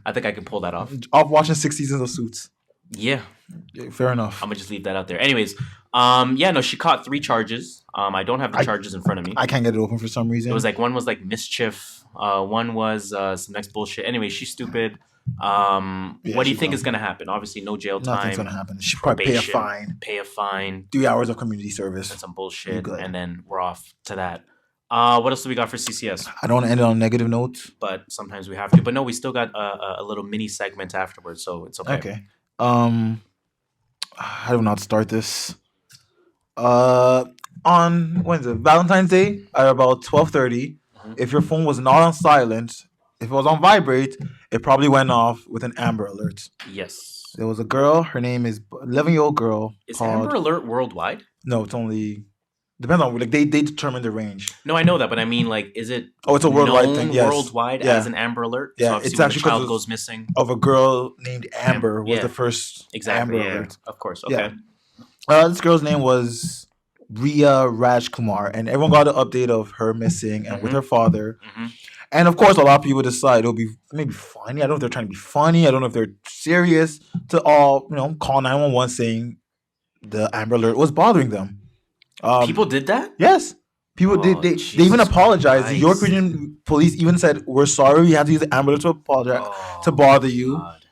I think I can pull that off. Off watching 6 seasons of Suits. Yeah, fair enough. I'm gonna just leave that out there. Anyways, she caught 3 charges. I don't have the charges in front of me. I can't get it open for some reason. It was like one was like mischief. One was some next bullshit. Anyway, she's stupid. What do you think is gonna happen? Obviously, no jail time. Nothing's gonna happen. She probably pay a fine. 3 hours of community service. And some bullshit, and then we're off to that. What else do we got for CCS? I don't want to end it on negative notes, but sometimes we have to. But no, we still got a little mini segment afterwards, so it's okay. Okay. I don't know how to start this. On Wednesday, Valentine's Day at about 12:30, if your phone was not on silent, if it was on vibrate, it probably went off with an Amber Alert. Yes. There was a girl. Her name is 11-year-old girl. Is Amber Alert worldwide? No, it's only depends on they determine the range. No, I know that, but I mean, like, is it? Oh, it's a worldwide thing. Yes. Worldwide as an Amber Alert. Yeah, so it's actually when a child goes missing. Of a girl named Amber was the first Amber Alert. Of course. Okay. Yeah. This girl's name was Ria Rajkumar, and everyone got an update of her missing and with her father. And of course, a lot of people decide it'll be maybe funny. I don't know if they're trying to be funny. I don't know if they're serious. To all call 911 saying the Amber Alert was bothering them. People did that? Yes. People did. They even apologized. Christ. The York Region Police even said, "We're sorry. We had to use the Amber Alert to apologize to bother you." God.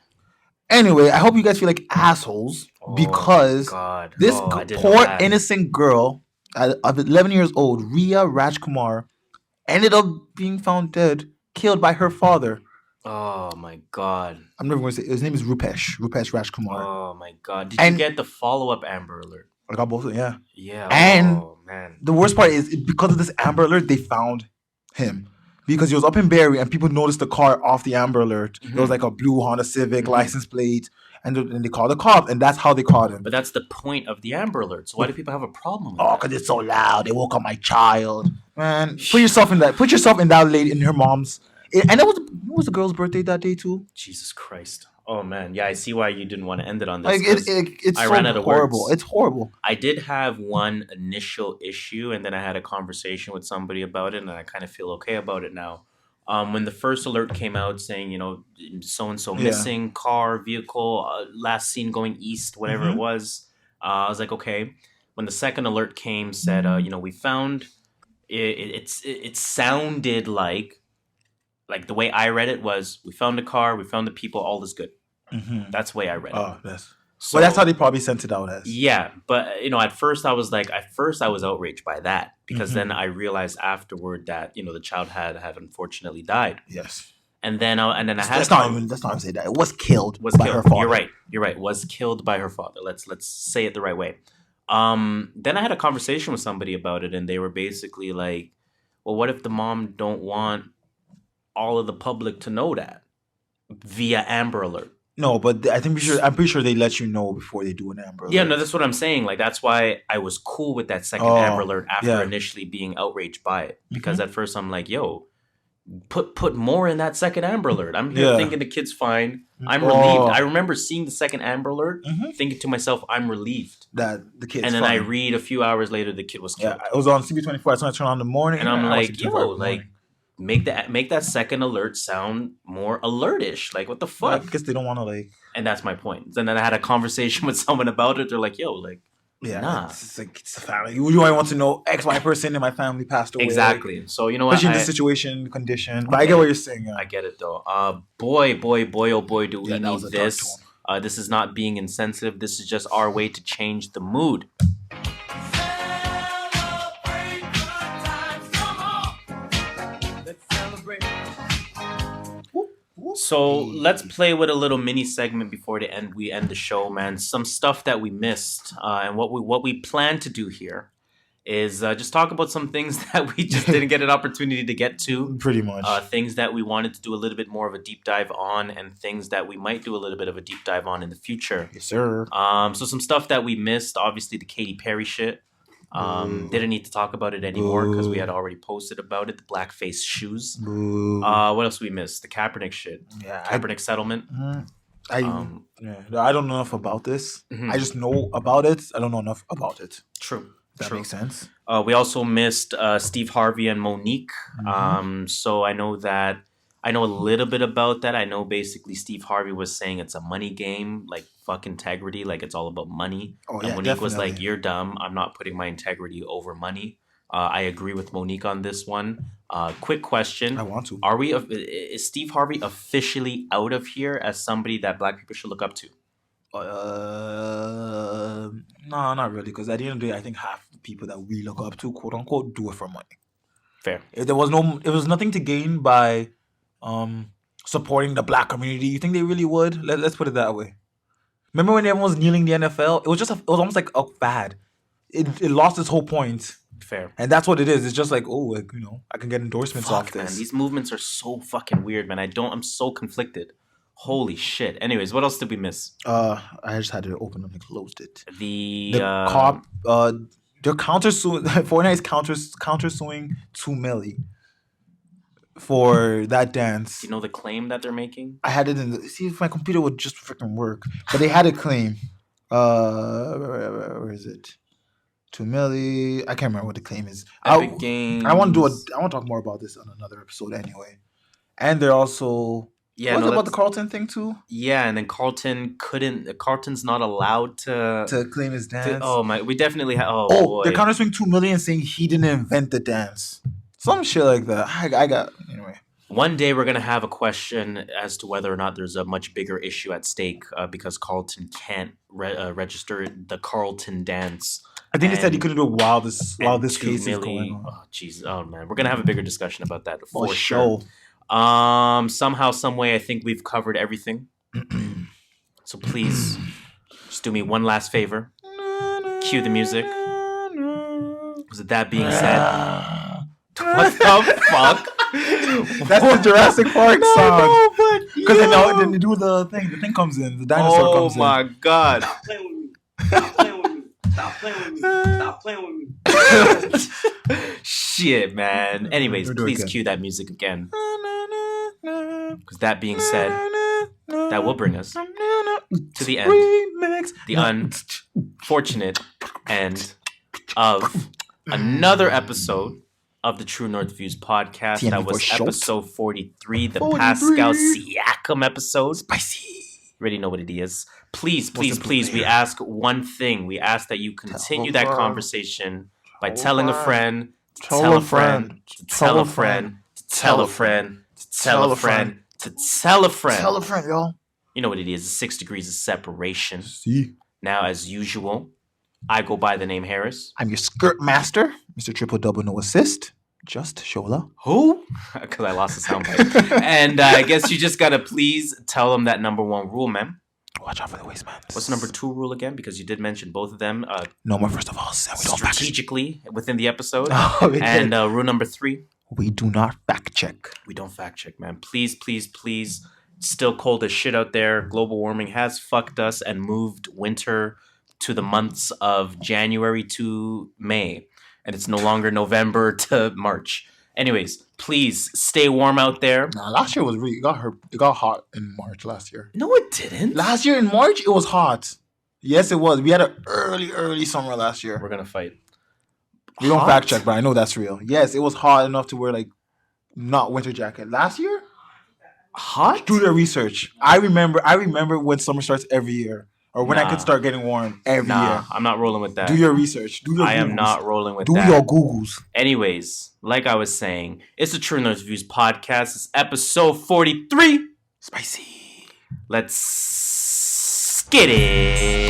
Anyway, I hope you guys feel like assholes because this poor innocent girl of 11 years old, Ria Rajkumar, ended up being found dead, killed by her father. Oh my God! I'm never going to say his name is Rupesh Rajkumar. Oh my God! Did you get the follow-up Amber Alert? I got both of them. Yeah. Yeah. And man, the worst part is because of this Amber Alert, they found him because he was up in Barrie and people noticed the car off the Amber Alert. It was like a blue Honda Civic license plate, and they called the cops, and that's how they caught him. But that's the point of the Amber Alert. So why do people have a problem with because it's so loud. They woke up my child. Man, put yourself in that lady in her mom's. And it was the girl's birthday that day too. Jesus Christ. Oh man, yeah, I see why you didn't want to end it on this. It's so horrible. It's horrible. I did have one initial issue, and then I had a conversation with somebody about it, and I kind of feel okay about it now. When the first alert came out saying, so and so missing, car, vehicle, last seen going east, whatever it was, I was like, okay. When the second alert came, said, we found it sounded like the way I read it was, we found the car, we found the people, all is good. That's the way I read it. Oh, yes. So, well, that's how they probably sent it out as. Yeah, but at first I was outraged by that because then I realized afterward that the child had unfortunately died. Yes. And then I had let's not even say that. It was killed by her father. You're right. Was killed by her father. Let's say it the right way. Then I had a conversation with somebody about it, and they were basically like, well, what if the mom don't want all of the public to know that via Amber Alert? No, but I'm pretty sure they let you know before they do an Amber Alert. Yeah, no, that's what I'm saying. Like, that's why I was cool with that second Amber Alert after initially being outraged by it. Because at first I'm like, yo, put more in that second Amber Alert. I'm here thinking the kid's fine. I'm relieved. I remember seeing the second Amber Alert, thinking to myself, I'm relieved that the kid's fine. And then I read a few hours later, the kid was killed. Yeah, it was on CB24. So I turned on in the morning. And I'm like, yo, make that second alert sound more alertish. Like, what the fuck? I guess they don't want to And that's my point. And then I had a conversation with someone about it. They're like, yo, nah. It's a family. You might want to know XY person in my family passed away. Exactly. So you know what? Especially in this situation, condition. But I get what you're saying. Yeah. I get it though. Boy, oh boy, do we need this. This is not being insensitive. This is just our way to change the mood. So let's play with a little mini segment before we end the show, man. Some stuff that we missed, and what we plan to do here is just talk about some things that we just didn't get an opportunity to get to. Pretty much. Things that we wanted to do a little bit more of a deep dive on, and things that we might do a little bit of a deep dive on in the future. Yes, sir. So some stuff that we missed, obviously the Katy Perry shit. Didn't need to talk about it anymore because we had already posted about it. The blackface shoes. What else we missed? The Kaepernick shit. Yeah, Kaepernick settlement. I don't know enough about this. I just know about it. I don't know enough about it. True. That makes sense. We also missed Steve Harvey and Monique. So I know a little bit about that. I know basically Steve Harvey was saying it's a money game, like fuck integrity, like it's all about money. Oh, and yeah, Monique was definitely. like, "You're dumb. I'm not putting my integrity over money." I agree with Monique on this one. Quick question: I want to. Is Steve Harvey officially out of here as somebody that Black people should look up to? No, not really. Because at the end of the day, I think half the people that we look up to, quote unquote, do it for money. Fair. If there was nothing to gain by supporting the black community, you think they really would? Let's put it that way. Remember when everyone was kneeling the NFL? It was almost like a fad. It lost its whole point. Fair. And that's what it is. It's just like, I can get endorsements off Man, this. these movements are so fucking weird, man. I'm so conflicted. Holy shit. Anyways, what else did we miss? I just had to open them and closed it. The cop, they're countersuing. Fortnite is countersuing 2 Melly for that dance. Do you know the claim that they're making? I had it see if my computer would just freaking work. But they had a claim. Where is it? 2 Melly. I can't remember what the claim is. Epic Games. I want to talk more about this on another episode anyway. And they're also about the Carlton thing too? Yeah, and then Carlton's not allowed to claim his dance. We definitely have. They're countersuing 2 million saying he didn't invent the dance. Some shit like that. I got anyway. One day we're gonna have a question as to whether or not there's a much bigger issue at stake because Carlton can't register the Carlton dance. I think they said he couldn't do it while this case is going on. Oh jeez, oh man, we're gonna have a bigger discussion about that for sure. Somehow, some way, I think we've covered everything. So please, just do me one last favor. Cue the music. With that being said, what the fuck? That's the Jurassic Park song. Because then they do the thing. The thing comes in. The dinosaur comes in. Oh my god. Stop playing with me. Stop playing with me. Stop playing with me. Stop playing with me. Shit, man. Anyways, please cue that music again. Because that being said, that will bring us to the end. The unfortunate end of another episode of the True North Views podcast. That was episode 43, the Pascal Siakam episode. Spicy. You already know what it is. Please, we ask one thing. We ask that you continue that conversation by telling a friend, tell a friend, tell a friend, tell a friend, tell a friend, to tell a friend. Tell a friend, y'all. You know what it is. 6 degrees of separation. See. Now, as usual, I go by the name Harris. I'm your skirt master, Mr. Triple Double No Assist. JustShola. Who? Because I lost the soundbite. And I guess you just got to please tell them that number 1 rule, man. Watch out for the waistman. What's number 2 rule again? Because you did mention both of them. No more first of all. We don't strategically within the episode. Oh, and rule number 3. We do not fact check. We don't fact check, man. Please, please, please. Still cold as shit out there. Global warming has fucked us and moved winter to the months of January to May. And it's no longer November to March. Anyways, please stay warm out there. Nah, last year was really it got hot in March last year. No, it didn't. Last year in March, it was hot. Yes, it was. We had an early summer last year. We're gonna fight. We don't fact check, but I know that's real. Yes, it was hot enough to wear not winter jacket. Last year? Hot? Do your research. I remember when summer starts every year. Or when I could start getting warm every year. I'm not rolling with that. Do your research. I am not rolling with that. Do your Googles. Anyways, like I was saying, it's the True North Views podcast. It's episode 43. Spicy. Let's Get it.